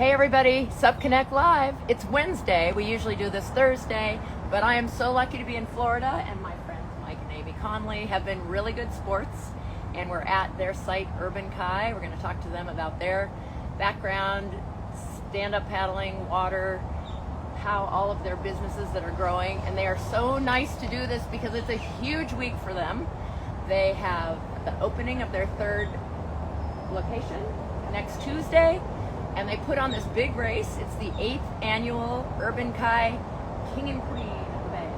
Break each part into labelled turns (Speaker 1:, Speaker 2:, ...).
Speaker 1: Hey everybody, Sup Connect Live. It's Wednesday. We usually do this Thursday, but I am so lucky to be in Florida, and my friends Mike and Aimee Conlee have been really good sports, and we're at their site, Urban Kai. We're going to talk to them about their background, stand-up paddling, water, how all of their businesses that are growing, and they are so nice to do this because it's a huge week for them. They have the opening of their third location next Tuesday, and they put on this big race. It's the 8th annual Urban Kai King and Queen of the Bay.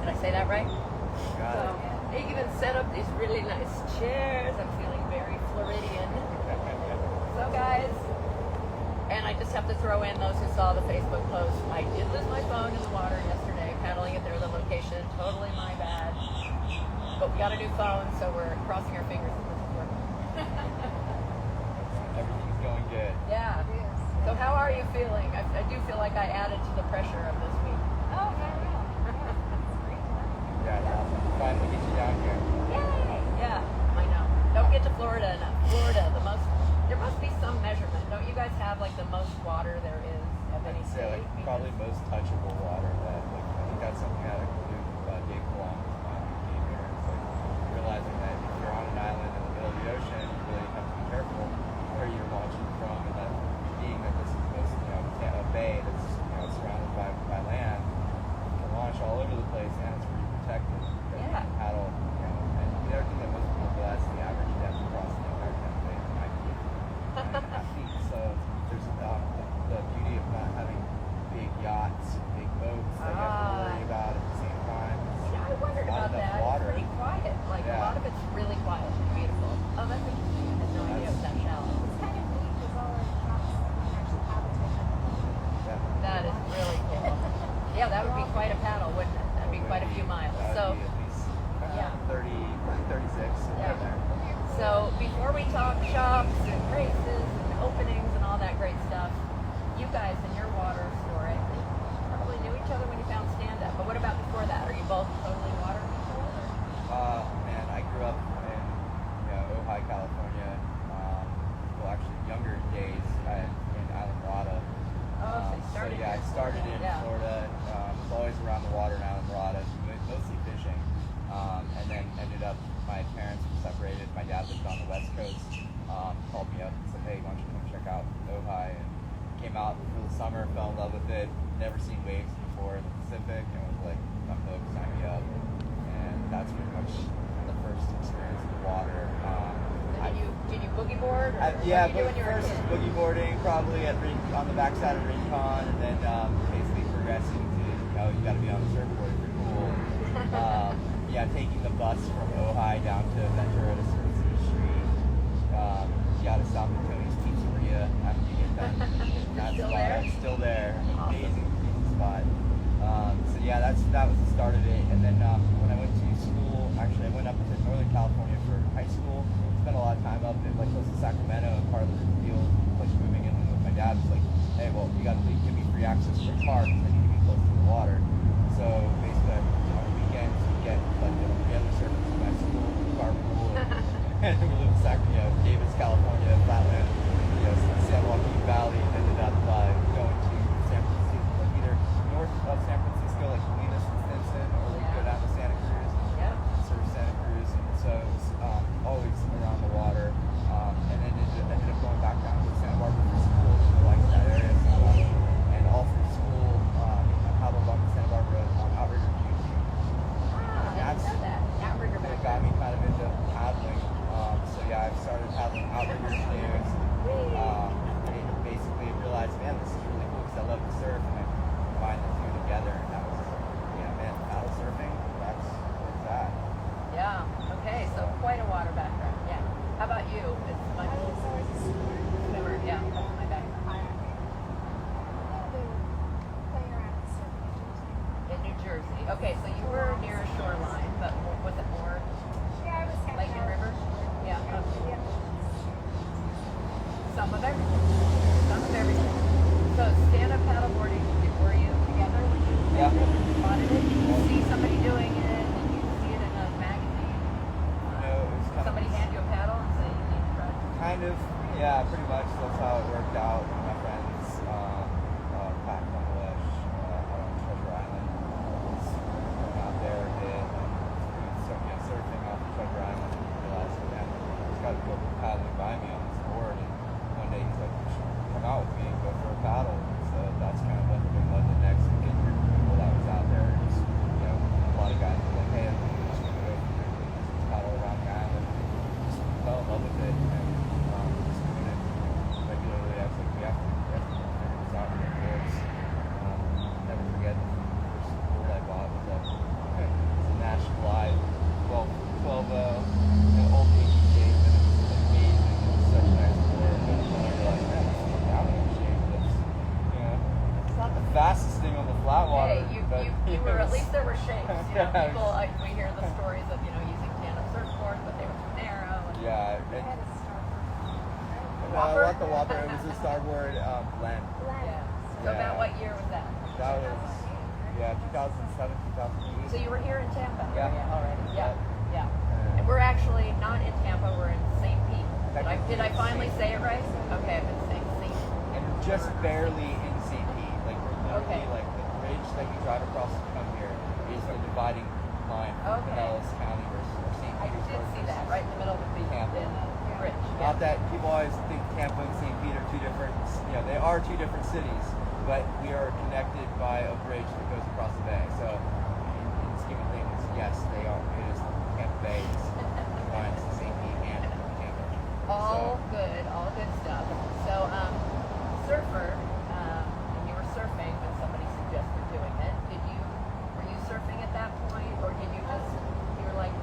Speaker 1: Did I say that right? So they even set up these really nice chairs. I'm feeling very Floridian. So guys, and I just have to throw in those who saw the Facebook post. I did lose my phone in the water yesterday, paddling at their other location. Totally my bad. But we got a new phone, so we're crossing our fingers that this is working.
Speaker 2: Everything's going good.
Speaker 1: Yeah. So how are you feeling? I do feel like I added to the pressure of this week.
Speaker 3: Oh, very well.
Speaker 2: Yeah, it's awesome. Finally get you down here.
Speaker 1: Yay! Yeah, I know. Don't get to Florida enough. Florida, there must be some measurement. Don't you guys have like the most water there is of any
Speaker 2: I'd say
Speaker 1: state?
Speaker 2: like probably most touchable water that I think that's something that I could do Dave Long came here. It's like realizing that if you're on an island in the middle of the ocean, you really have to be careful where you're launching from, and that being that this is most a bay that's surrounded by land, you can launch all over the place and it's pretty protected. You
Speaker 1: Yeah.
Speaker 2: can paddle, and the other thing that most people realize is the average depth across the entire Conlee Bay is 9 feet. So there's the beauty of not having big yachts and big boats that you have to worry about at the same time.
Speaker 1: Yeah, I wondered about that.
Speaker 2: Water.
Speaker 1: It's pretty quiet. Like a
Speaker 2: Yeah.
Speaker 1: lot of it's really quiet and beautiful. Oh, that's interesting. I had no idea it was that shallow.
Speaker 3: It's kind of neat because all our shops can actually habitate.
Speaker 1: That is really cool. Yeah, that would be quite a paddle, wouldn't it? That'd be quite a few miles. So,
Speaker 2: That'd be at least
Speaker 1: yeah.
Speaker 2: 36
Speaker 1: Yeah.
Speaker 2: there.
Speaker 1: so before we talk shops and races and openings and all that great stuff, you guys in your water story probably knew each other when you found stand-up. But what about before that? Are you both totally water people? Or?
Speaker 2: Man, I grew up in Ojai, California. Well, actually, younger days in Islamorada.
Speaker 1: Oh, so you started
Speaker 2: I started in Florida. Was always around the water in Islamorada, mostly fishing. And then ended up, my parents were separated. My dad lived on the West Coast. Called me up and said, "Hey, why don't you come check out Ojai?" And came out for the summer, fell in love with it. Never seen waves before in the Pacific, and was like, "I'm hooked, sign me up." And that's pretty much the first experience of the water.
Speaker 1: Did you boogie board? Or
Speaker 2: Yeah,
Speaker 1: what did you do when you were a
Speaker 2: first
Speaker 1: kid?
Speaker 2: boogie boarding probably on the backside of Rincon, and then basically progressing to you got to be on the surfboard if you're cool. Taking the bus from Ojai down to Ventura to Surf City Street. You got to stop at Tony's Pizzeria after you get done. That's
Speaker 1: Still there?
Speaker 2: Still there.
Speaker 1: Awesome.
Speaker 2: Amazing spot. That was the start of it. And then when I went to school, actually I went up to Northern California for high school. Spent a lot of time up in close to Sacramento and part of the deal, moving in with my dad was like, "Hey, well, you got to give me free access to the car because I need to be close to the water." So basically, on the weekends, you get the other surfers in my school, carpool, and we live in Sacramento, Davis, California, Flatland, San Joaquin Valley. Ended up going to San Francisco, either north of San Francisco, like Salinas and Stinson, or we go down to Santa Cruz.
Speaker 1: Yeah.
Speaker 2: Surf Santa Cruz, and so it was always around the water, and then ended up going back down to Santa Barbara for school. I liked that area so much, and all through school, I paddled on the Santa Barbara outrigger canoe.
Speaker 1: I didn't know that. Outrigger
Speaker 2: That
Speaker 1: back
Speaker 2: got
Speaker 1: then.
Speaker 2: me kind of into paddling. I started paddling outrigger canoes. And basically realized, man, this is really cool because I love to surf, and I combined the two together, and that was, paddle surfing. That's where it's at.
Speaker 1: Yeah. Okay. So quite a water background. Yeah. How about you? It's
Speaker 3: I was always a swimmer.
Speaker 1: Yeah. That's my background.
Speaker 3: I playing around with surfing.
Speaker 1: In New Jersey. Okay. So you were near a shoreline, but was it more
Speaker 3: Yeah, I was hanging
Speaker 1: lake and
Speaker 3: out.
Speaker 1: river? Yeah. Okay.
Speaker 3: Yeah.
Speaker 1: Some of everything. Some of everything. So stand-up paddleboarding. Were you together when you
Speaker 2: Yeah.
Speaker 1: spotted it? Did you see somebody doing it? Did you see it in a magazine?
Speaker 2: It was kind
Speaker 1: Somebody
Speaker 2: of,
Speaker 1: hand you a paddle and say you need to try?
Speaker 2: kind of, yeah, pretty much. That's how it worked out. My friends the whopper. It was a starboard blend.
Speaker 1: Yeah. So
Speaker 2: Yeah.
Speaker 1: about what year was that?
Speaker 2: That was 2007, 2008.
Speaker 1: So you were here in Tampa
Speaker 2: Yeah.
Speaker 1: area already? Yeah.
Speaker 2: Yeah.
Speaker 1: Yeah. And we're actually not in Tampa. We're in St. Pete. Did I finally say it right? Okay, I've been saying St.
Speaker 2: And just barely in St. Pete. Like we're literally
Speaker 1: Okay.
Speaker 2: like the bridge that you drive across to come here is the dividing line for
Speaker 1: Okay.
Speaker 2: Pinellas County versus St.
Speaker 1: I did
Speaker 2: Petersburg.
Speaker 1: see that right in the middle of the beach.
Speaker 2: Tampa.
Speaker 1: In the bridge.
Speaker 2: Not that people always think Tampa and St. Pete are two different, they are two different cities, but we are connected by a bridge that goes across the bay. So, in the scheme of things, yes, they are. It is Tampa Bay. It's combines St. Pete and Tampa.
Speaker 1: All good stuff. So, surfer, and you were surfing when somebody suggested doing it. Were you surfing at that point, or did you just, you were like,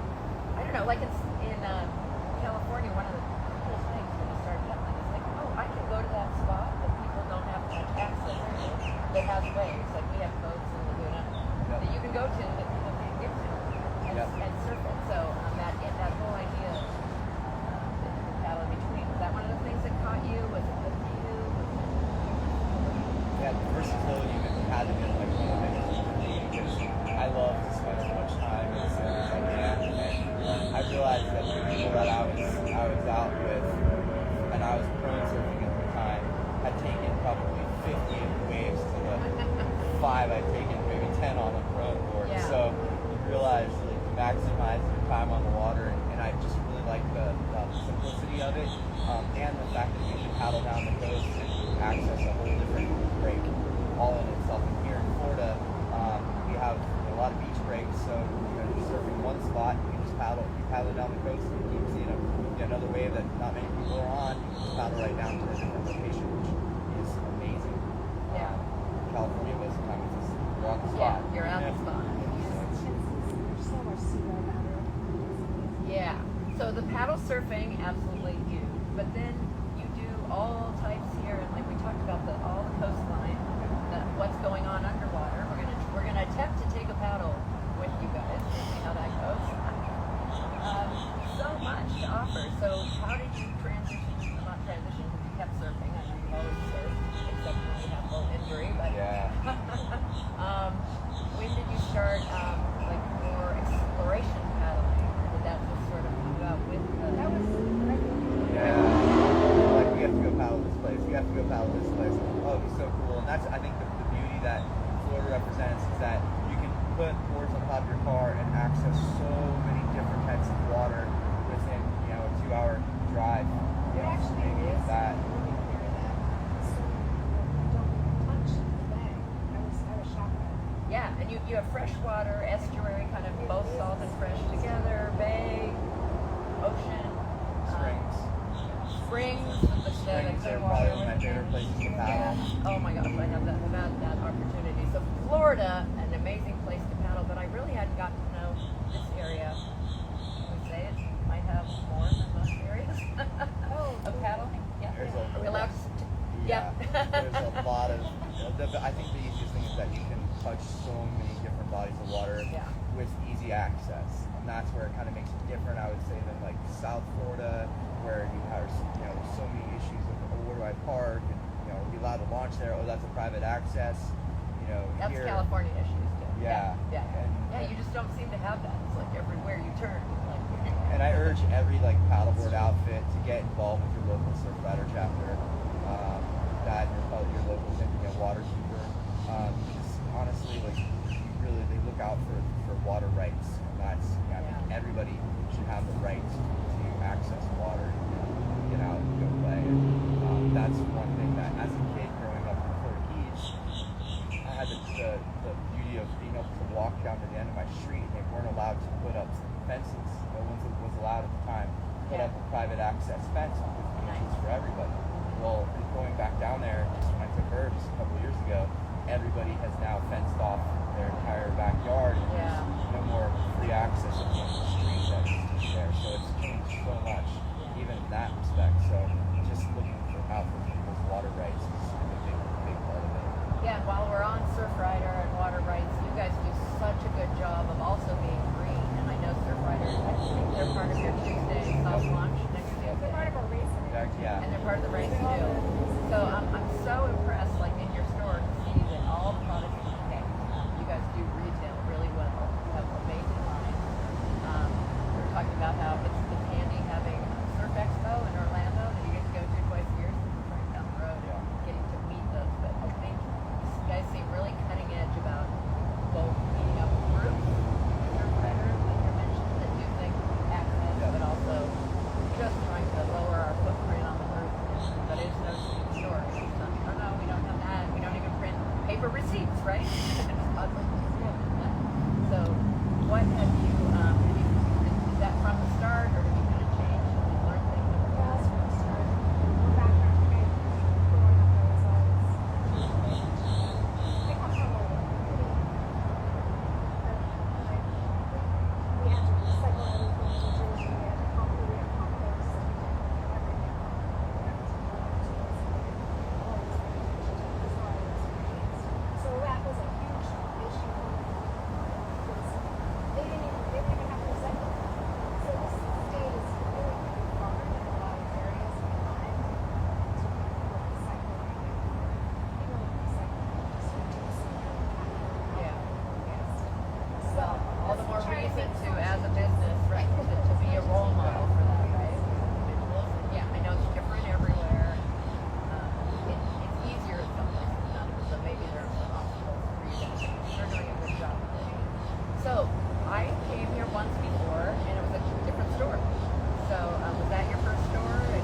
Speaker 1: I don't know, like it's in California, one of the coolest things when you start pedaling is like, oh, I can go to that spot that people don't have much access to, that has waves, like we have boats in Laguna, that you can go to that people can't get to, and surf it. So, that whole idea of paddle in between, was that one of the things that caught you? Was it the view?
Speaker 2: Yeah, the versatility of it had to be like one of the biggest things for me because I love to spend as much time in the surf as I can, and I realized that the people that I was out with, and I was prone surfing at the time, had taken probably 50 of the waves to the 5 I'd taken, maybe 10 on a prone board.
Speaker 1: Yeah.
Speaker 2: So you realize like you maximize your time on the water, and I just really like the simplicity of it, and the fact that you can paddle down the coast and access a whole different break all in itself. And here in Florida, we have a lot of beach breaks, so you're surfing one spot, you can just paddle down the coast, and you see another wave that not many people are on, you can just paddle right down to a different location, which is amazing.
Speaker 1: Yeah.
Speaker 2: California, most of the time, it's just, you're on the
Speaker 1: Yeah,
Speaker 2: spot.
Speaker 1: you're on the spot.
Speaker 3: There's so much seagull down there.
Speaker 1: Yeah. So the paddle surfing, absolutely you. But then you do all types here, and like we talked about all the coastline, what's going on underwater. We're gonna attempt to take a paddle with you guys and see how that goes. So much to offer. So how did you transition? Not transition, because you kept surfing. I know you've always surfed, except when you had a little injury. But
Speaker 2: Yeah.
Speaker 1: when did you start like more exploration paddling? Or did that just sort of come about with the?
Speaker 3: That was
Speaker 2: Yeah. Like, we have to go paddle this place. We have to go paddle this place. Oh, it'd be so cool. And that's, I think, the beauty that Florida represents is that you can put boards on top of your car and access so many different types of water within, a 2-hour drive.
Speaker 3: It actually
Speaker 2: Maybe
Speaker 3: is.
Speaker 2: that.
Speaker 3: Living here that so don't touch the bay. I was shocked by that.
Speaker 1: Yeah, and you have freshwater, estuary, kind of both salt and fresh together, bay, ocean, springs, the
Speaker 2: Springs
Speaker 1: clear
Speaker 2: are
Speaker 1: water.
Speaker 2: probably one of my favorite places to paddle.
Speaker 1: Oh my gosh, I have that opportunity. So Florida, an amazing place to paddle, but I really hadn't gotten to know this area. Can we say it? Might have more than most areas of paddling. Yeah.
Speaker 2: There's
Speaker 1: Are we allowed to?
Speaker 2: Yeah. There's a lot of. I think the easiest thing is that you can touch so many different bodies of water
Speaker 1: Yeah.
Speaker 2: with easy access, and that's where it kind of makes it different, I would say, than like South Florida, where you have there's so many issues of where do I park, and are we allowed to launch there? Oh, that's a private access.
Speaker 1: That's
Speaker 2: here,
Speaker 1: California issues too.
Speaker 2: Yeah.
Speaker 1: Yeah.
Speaker 2: And,
Speaker 1: Yeah, you just don't seem to have that. It's like everywhere you turn. Like,
Speaker 2: And I urge every paddleboard outfit to get involved with your local surf rider chapter, that your local waterkeeper, because honestly, they look out for water rights, and that's I think everybody should have the right to access water, get out and go play. And, that's one thing that as a kid growing up in the Florida Keys, I had the beauty of being able to walk down to the end of my street, and they weren't allowed to put up fences. No one was allowed at the time to put up a private access fence with beaches for everybody. Well, going back down there, just when I took herbs a couple of years ago, everybody has now fenced off their entire backyard, and there's no more free access at the end of the street that's there. So it's changed so much, even in that respect. So just looking out for people's water rights is a big part of it.
Speaker 1: yeah, while we're on Surf Rider and water rights, you guys do such a good job of also being green. And I know Surf Riders, I think they're part of your Tuesday soft launch next Tuesday.
Speaker 3: They're part of our race.
Speaker 2: Yeah.
Speaker 1: And they're part of the race too. So I'm so impressed, like in your store, to see that all the products are okay. You guys do retail really well. You have amazing lines. We were talking about how it's handy having Surf Expo in Orlando that you get to go to twice a year, so it's right down the road,
Speaker 2: Yeah.
Speaker 1: getting to meet those. But I think you guys seem really cutting edge about both meeting up with groups, surf riders, like you mentioned, that do things with access,
Speaker 2: Yeah.
Speaker 1: but also just trying to lower our footprint on the earth. But it's no store. Oh no, we don't have that. We don't even print paper receipts, right? So, what have you? Is that from the start, or have you kind of changed and learned things over the past?
Speaker 3: I come from a pretty, we had to recycle everything in Jersey, we had to compost and everything. So that was a huge issue for me, because they didn't even have to recycle. So this state is really moving forward in a lot of areas behind to recycle. Even with recycling, just reducing your impact.
Speaker 1: Yeah.
Speaker 3: So
Speaker 1: Well, all the
Speaker 3: that's
Speaker 1: more
Speaker 3: trying to
Speaker 1: reason
Speaker 3: make
Speaker 1: to,
Speaker 3: sense.
Speaker 1: as a business, right, to be a role model for that, right? Individuals. Yeah, I know it's different everywhere. It's easier in some places than others, so maybe there's some obstacles for you guys. You're doing a good job. So, I came here once before, and it was a different store. So, was that your first store? And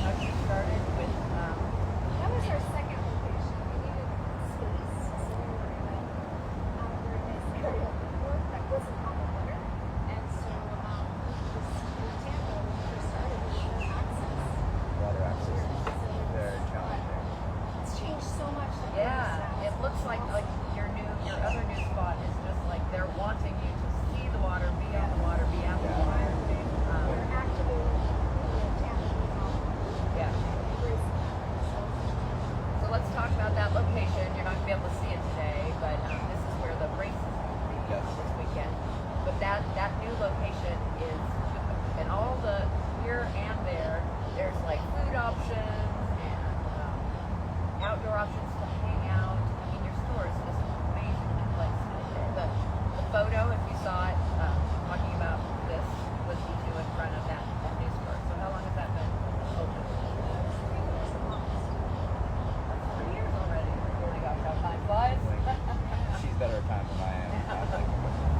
Speaker 1: how did you started with,
Speaker 3: That was our second location. We needed space, so we were in a nice area before that wasn't on the water. And so in Tampa, when we first started, we had no access.
Speaker 2: Water access
Speaker 3: Here,
Speaker 2: is
Speaker 3: so
Speaker 2: very challenging.
Speaker 3: it's changed so much. that we
Speaker 1: yeah, it looks like your other new spot is just like they're wanting you to see the water, be on the water, be at the
Speaker 2: Yeah.
Speaker 1: water.
Speaker 3: We're actively in Tampa,
Speaker 1: Yeah.
Speaker 3: embracing that.
Speaker 1: So let's talk about that location. You're not gonna be able to see it today, but this is where the race is going to be
Speaker 2: Yes.
Speaker 1: this weekend. But that new location is, and all the here and there, there's like food options and outdoor options to hang out. I mean, your store is just amazingly placed. The photo, if you saw it, talking about this, was you two in front of that new store. So how long has that been open? 3 years already. Oh my gosh, how time flies.
Speaker 2: She's better at time than I am. I'm like,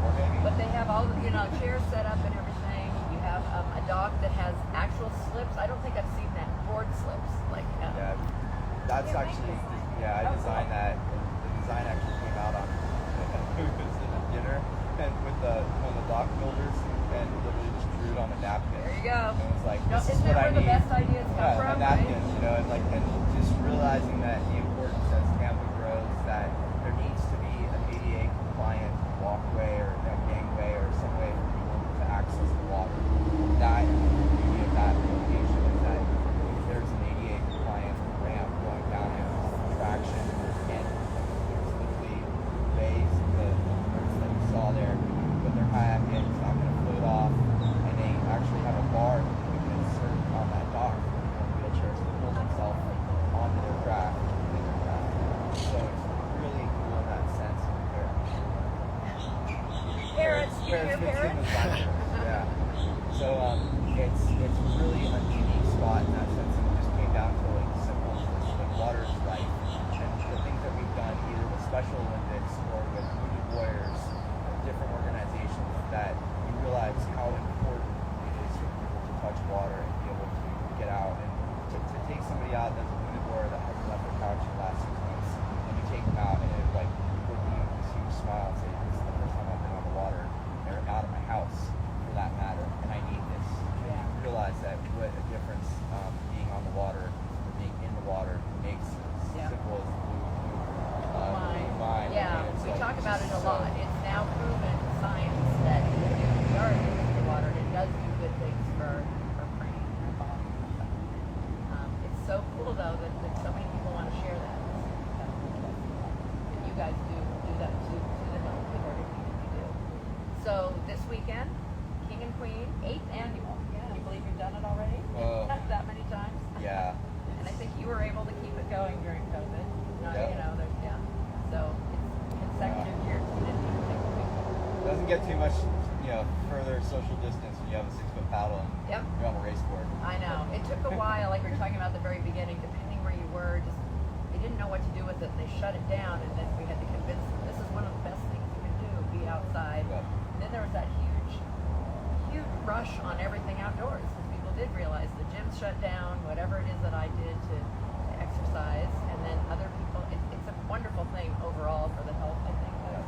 Speaker 2: or maybe.
Speaker 1: But they have all the, chairs set up and everything. You have a dock that has actual slips. I don't think I've seen that. Board slips. Like,
Speaker 2: Yeah, that's actually, I designed that. The design actually came out on, it was in a dinner and with one of the dock builders and literally just drew it on a napkin.
Speaker 1: there you go.
Speaker 2: And it was like,
Speaker 1: No,
Speaker 2: this is
Speaker 1: isn't
Speaker 2: what
Speaker 1: that
Speaker 2: I
Speaker 1: where
Speaker 2: need.
Speaker 1: the best ideas come
Speaker 2: Yeah,
Speaker 1: from,
Speaker 2: a napkin, and just realizing that the importance as Tampa grows, that there needs to be an ADA compliant walkway or gangway or some way for people to access the water. That is the beauty of that location, is that if there's an ADA compliant ramp going down it, traction, and there's literally bays, the birds that you saw there, put their kayak in, it's not going to float off, and they actually have a bar that you can insert on that dock for wheelchairs to pull themselves onto their craft. So it's really cool in that sense.
Speaker 1: Parents, you
Speaker 2: Parents
Speaker 1: hear
Speaker 2: fits in
Speaker 1: parents?
Speaker 2: the design. Yeah. So it's really a unique spot in that sense, and it just came down to like simple, just like water is life, and the things that we've done either with Special Olympics or with Wounded Warriors, different organizations, that you realize how important it is for people to touch water and be able to get out and to take somebody out that's a wounded warrior that hasn't left their couch in the last 6 months, and you take them out and it like people give you this huge smile and say, this is the first time I've been on the water or out of my house for that matter, and I need this. And you realize that what a difference being on the water or being in the water makes, as simple as being fine.
Speaker 1: Yeah,
Speaker 2: And it's
Speaker 1: we
Speaker 2: like,
Speaker 1: talk about it a
Speaker 2: so-
Speaker 1: lot. It's now proven science that if we are in the water, it does do good things for our brain and our body. It's so cool though that so many people want to share that. And you guys do that to the hilt with everything that you do. So this weekend, King and Queen, 8th annual. Can you believe you've done it already. That many times.
Speaker 2: Yeah.
Speaker 1: And I think you were able to keep it going during COVID.
Speaker 2: Yep.
Speaker 1: You know, so it's consecutive years. We didn't even take a break.
Speaker 2: Doesn't get too much, further social distance when you have a 6-foot paddle and
Speaker 1: Yep.
Speaker 2: you're on a race board.
Speaker 1: I know. It took a while, like we were talking about at the very beginning, depending where you were, just they didn't know what to do with it and they shut it down, and then we had to convince them this is one of the best things you can do, be outside.
Speaker 2: Yep.
Speaker 1: And then there was that huge rush on everything outdoors because people did realize the gyms shut down, whatever it is that I did to exercise, and then other people, it's a wonderful thing overall for the health, I think, of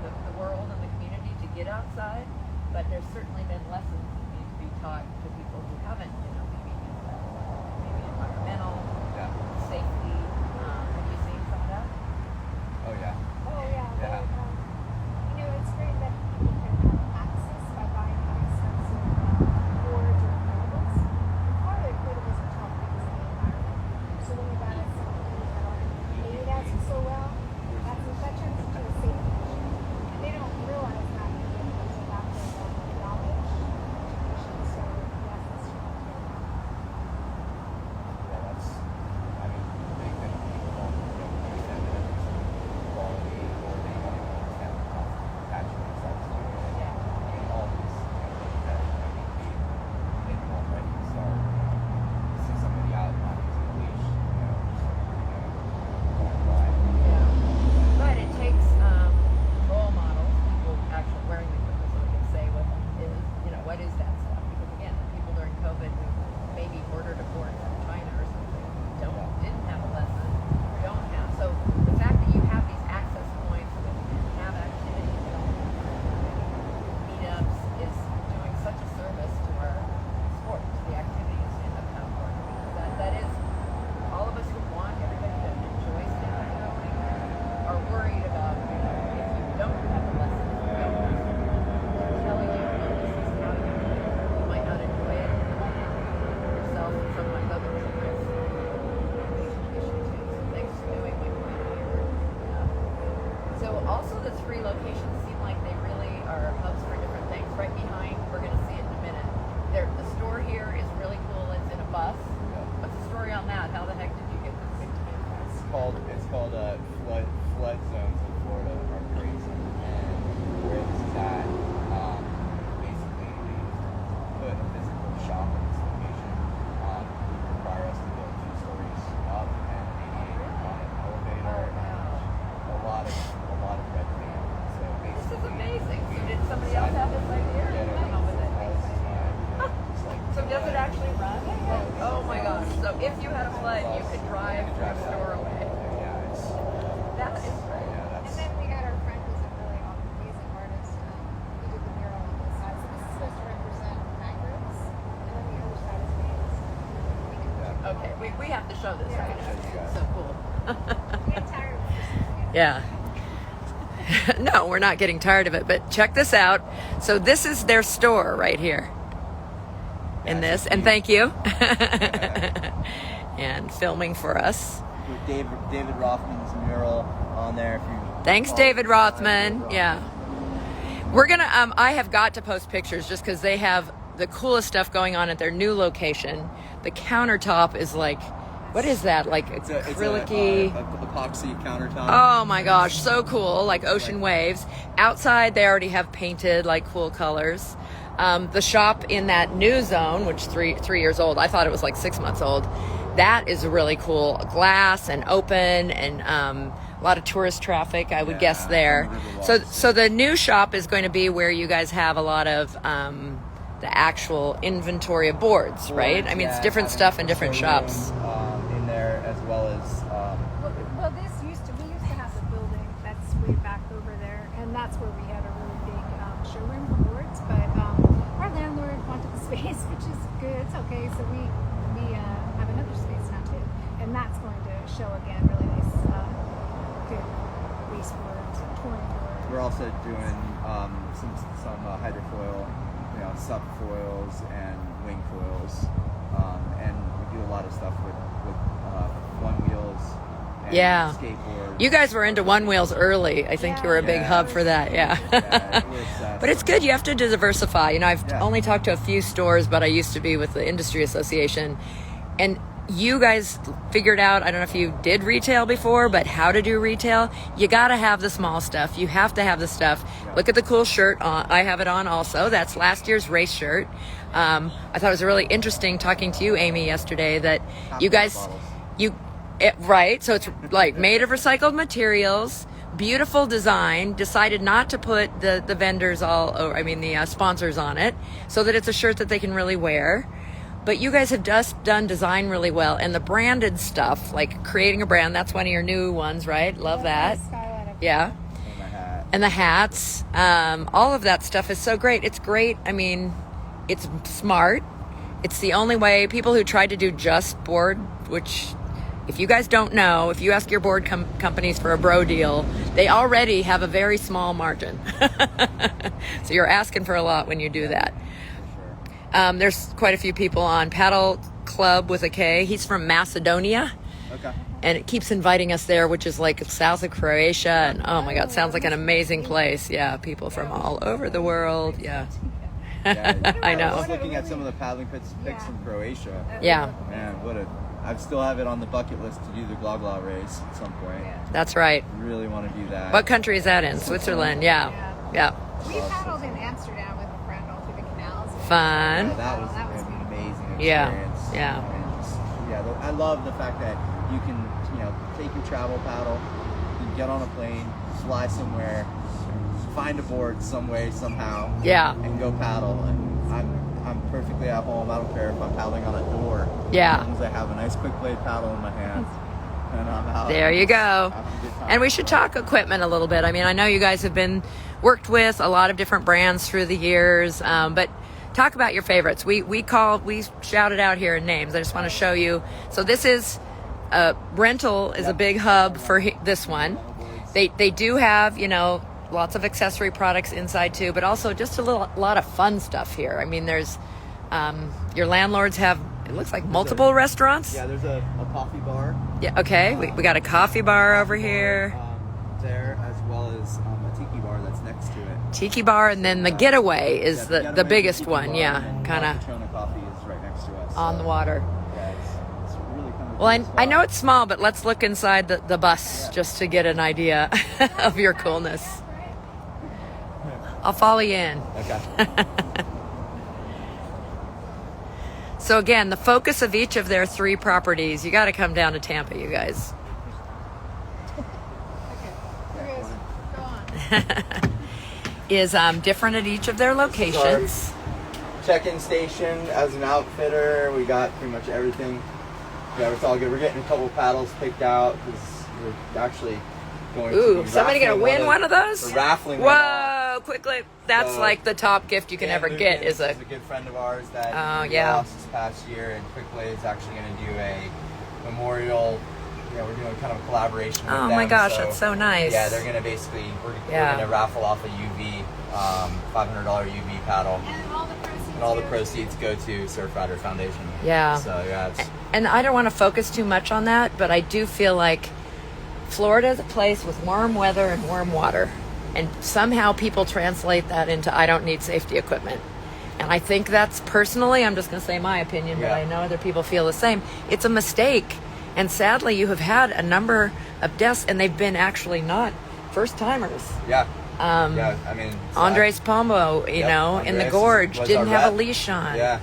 Speaker 1: the world and the community to get outside, but there's certainly been lessons that need to be taught to people who haven't, maybe used that, maybe environmental,
Speaker 2: Yeah.
Speaker 1: safety. Have you seen some of that?
Speaker 2: Oh yeah.
Speaker 3: Oh yeah.
Speaker 2: Yeah.
Speaker 3: But, it's great that people can have access by buying inexpensive boards or inflatables. Part of inflatables are tough because of the environment. So when you buy like something that already made as so well, that turns into a safety issue. And they don't realize that because there's a lack of knowledge, education. So yes, that's true.
Speaker 2: Yeah, that's, big thing people don't understand the difference in quality, or they don't even understand the cost of attaching themselves to it. And all these things that make them already start. You see somebody out not using a leash, going blind.
Speaker 1: Yeah. But it takes role models, people actually wearing the equipment so they can say what is, what is that stuff? Because again, the people during COVID who maybe ordered a board from China or something, didn't have a lesson, don't have. So the fact that you have these access points that can have activities, meetups, is doing such a service to our sport, to the activities in the outdoor. That is, all of us who want everybody to enjoy standing and going are worried about, if you don't have the lessons, you don't have people telling you, this is how you do it. You might not enjoy it yourself, and some might love it too much. Issue too. So thanks for doing what you're doing here. So also the 3 locations seem like they really are hubs for different things. Right behind, we're going to see it in a minute. The store here is really cool. It's in a bus. What's the story on that? How the heck did you get this thing to be?
Speaker 2: It's called flood zones in Florida are crazy, and where this is at, basically they put a physical shop in this location. Would require us to go 2 stories up and maybe on an elevator, and a lot of red tape. So
Speaker 1: This is
Speaker 2: basically,
Speaker 1: amazing. So did somebody else have this idea?
Speaker 2: Yeah,
Speaker 1: Or come up with it? So does it actually run? Oh my gosh. So if you had a flood, you could drive your store away.
Speaker 2: Yeah, it's
Speaker 1: That is great.
Speaker 2: yeah,
Speaker 3: And
Speaker 2: that's
Speaker 3: then we got our friend who's a really amazing artist. He did the mural on both sides. So this is supposed to represent mangroves, and then the other side is maize.
Speaker 1: Okay, we have to show this right now.
Speaker 2: Show you guys.
Speaker 1: So cool.
Speaker 3: We get tired of this.
Speaker 1: Yeah. No, we're not getting tired of it, but check this out. So this is their store right here. In this, and thank you. And filming for us.
Speaker 2: with David Rothman's mural on there. If you
Speaker 1: Thanks, David Rothman. Yeah. We're gonna, I have got to post pictures just because they have the coolest stuff going on at their new location. The countertop is like, what is that? Like
Speaker 2: it's
Speaker 1: acrylic-y.
Speaker 2: a epoxy countertop.
Speaker 1: Oh my gosh, so cool, like ocean waves. Outside, they already have painted like cool colors. The shop in that new zone, which 3 years old, I thought it was like 6 months old. That is really cool. Glass and open, and a lot of tourist traffic, I would guess there. So the new shop is going to be where you guys have a lot of the actual inventory of boards, right? I mean, it's different stuff in different shops.
Speaker 2: In there, as well as
Speaker 3: Well, we used to have the building that's way back over there, and that's where we had a really big showroom for boards. But our landlord wanted the space, which is good. It's okay. So we have another space now too, and that's going to show again really nice, good base boards, touring boards.
Speaker 2: we're also doing some hydrofoil, subfoils and wing foils, and we do a lot of stuff with one wheels, and
Speaker 1: Yeah.
Speaker 2: skateboard.
Speaker 1: You guys were into one wheels early. I think you were a big
Speaker 2: Yeah.
Speaker 1: hub for that. Yeah.
Speaker 2: Yeah, it was,
Speaker 1: But it's good. You have to diversify. You know, I've
Speaker 2: Yeah.
Speaker 1: only talked to a few stores, but I used to be with the industry association. And you guys figured out, I don't know if you did retail before, but how to do retail. You got to have the small stuff. You have to have the stuff.
Speaker 2: Yeah.
Speaker 1: Look at the cool shirt. I have it on also. That's last year's race shirt. I thought it was really interesting talking to you, Aimee, yesterday that you guys,
Speaker 2: bottles.
Speaker 1: right. So it's like made of recycled materials, beautiful design, decided not to put the vendors the sponsors on it so that it's a shirt that they can really wear. But you guys have just done design really well, and the branded stuff, like creating a brand, that's one of your new ones, right? Love that. Yeah.
Speaker 2: And my hat.
Speaker 1: And the hats, all of that stuff is so great. It's great. I mean, it's smart. It's the only way. People who tried to do just board, which if you guys don't know, if you ask your board companies for a bro deal, they already have a very small margin. So you're asking for a lot when you do that.
Speaker 2: For sure.
Speaker 1: There's quite a few people on Paddle Club with a K. He's from Macedonia.
Speaker 2: Okay.
Speaker 1: And it keeps inviting us there, which is like south of Croatia. And oh my God, sounds like an amazing place. Yeah, people from all over the world. Yeah.
Speaker 2: Yeah,
Speaker 1: I know.
Speaker 2: I was looking at some of the paddling pics from Croatia.
Speaker 1: Yeah,
Speaker 2: Man, I still have it on the bucket list to do the Glogla race at some point.
Speaker 1: that's right.
Speaker 2: Really want to do that.
Speaker 1: What country is that in? Switzerland. Yeah. Yeah.
Speaker 3: We paddled in Amsterdam with a friend all through the canals.
Speaker 1: Fun.
Speaker 2: Yeah, that was
Speaker 3: That was
Speaker 2: an
Speaker 3: beautiful.
Speaker 2: amazing experience.
Speaker 1: Yeah, yeah.
Speaker 2: And just, I love the fact that you can, take your travel paddle, you can get on a plane, fly somewhere, find a board some way, somehow,
Speaker 1: Yeah.
Speaker 2: and go paddle. And I'm perfectly at home. I don't care if I'm paddling on a door.
Speaker 1: Yeah.
Speaker 2: As long as I have a nice quick blade paddle in my hand, and I'm out.
Speaker 1: There you go.
Speaker 2: Having a good time.
Speaker 1: And we should talk equipment a little bit. I mean, I know you guys have been worked with a lot of different brands through the years, but talk about your favorites. We shouted out here in names. I just want to show you. So this is rental is a big hub for this one. They do have lots of accessory products inside too, but also just a lot of fun stuff here. I mean, there's your landlords have, it looks like multiple restaurants.
Speaker 2: Yeah, there's a coffee bar.
Speaker 1: Yeah. Okay. We got a coffee bar over here.
Speaker 2: There, as well as a tiki bar that's next to it.
Speaker 1: Tiki bar, and then the Getaway is
Speaker 2: Yeah,
Speaker 1: the
Speaker 2: Getaway
Speaker 1: biggest
Speaker 2: tiki
Speaker 1: one.
Speaker 2: bar,
Speaker 1: Yeah,
Speaker 2: and
Speaker 1: kind of
Speaker 2: Patrona Coffee is right next to us.
Speaker 1: on the water.
Speaker 2: Yeah, it's really kind of.
Speaker 1: Well, I know it's small, but let's look inside the bus just to get an idea of your coolness. I'll follow you in.
Speaker 2: Okay.
Speaker 1: So again, the focus of each of their 3 properties, you got to come down to Tampa, you guys.
Speaker 3: Okay. Go on.
Speaker 1: Is different at each of their locations.
Speaker 2: Check-in station as an outfitter. We got pretty much everything. Yeah, it's all good. We're getting a couple paddles picked out because we're actually going to
Speaker 1: Ooh,
Speaker 2: be
Speaker 1: somebody gonna
Speaker 2: raffling
Speaker 1: win one of those?
Speaker 2: We're raffling one off.
Speaker 1: Whoa, quickly. That's
Speaker 2: So,
Speaker 1: like the top gift you can
Speaker 2: Dan
Speaker 1: ever get
Speaker 2: Lucas
Speaker 1: is a
Speaker 2: good friend of ours that
Speaker 1: Oh,
Speaker 2: we
Speaker 1: yeah.
Speaker 2: lost this past year, and Quickly is actually going to do a memorial. We're doing kind of a collaboration with
Speaker 1: Oh
Speaker 2: them.
Speaker 1: my gosh, that's so nice.
Speaker 2: Yeah, they're going to basically, we're
Speaker 1: Yeah.
Speaker 2: going to raffle off a UV, $500 UV paddle. And all the proceeds go to Surfrider Foundation.
Speaker 1: Yeah.
Speaker 2: So, yeah, it's...
Speaker 1: And I don't want to focus too much on that, but I do feel like Florida is a place with warm weather and warm water. And somehow people translate that into I don't need safety equipment. And I think that's personally, I'm just going to say my opinion, but
Speaker 2: Yeah.
Speaker 1: I know other people feel the same. It's a mistake. And sadly, you have had a number of deaths, and they've been actually not first timers.
Speaker 2: Yeah. Yeah, I mean...
Speaker 1: Andres Pombo, in the
Speaker 2: Andres
Speaker 1: gorge,
Speaker 2: was
Speaker 1: didn't
Speaker 2: our
Speaker 1: have a
Speaker 2: rep.
Speaker 1: leash on.
Speaker 2: Yeah.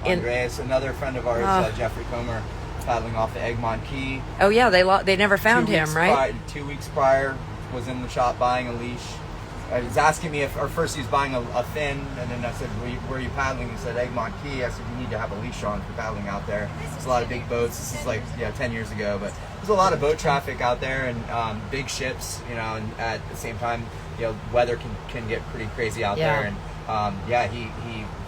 Speaker 1: In-
Speaker 2: Andres, another friend of ours, Jeffrey Comer, paddling off the Egmont Key.
Speaker 1: Oh yeah, they never found
Speaker 2: 2
Speaker 1: him,
Speaker 2: weeks
Speaker 1: right?
Speaker 2: 2 weeks prior, was in the shop buying a leash. He was asking me first he was buying a fin, and then I said, where are you paddling? He said, Egmont Key. I said, you need to have a leash on for paddling out there. There's a lot of big boats. This is like 10 years ago, but there's a lot of boat traffic out there, and big ships, and at the same time, weather can get pretty crazy out
Speaker 1: Yeah.
Speaker 2: there. And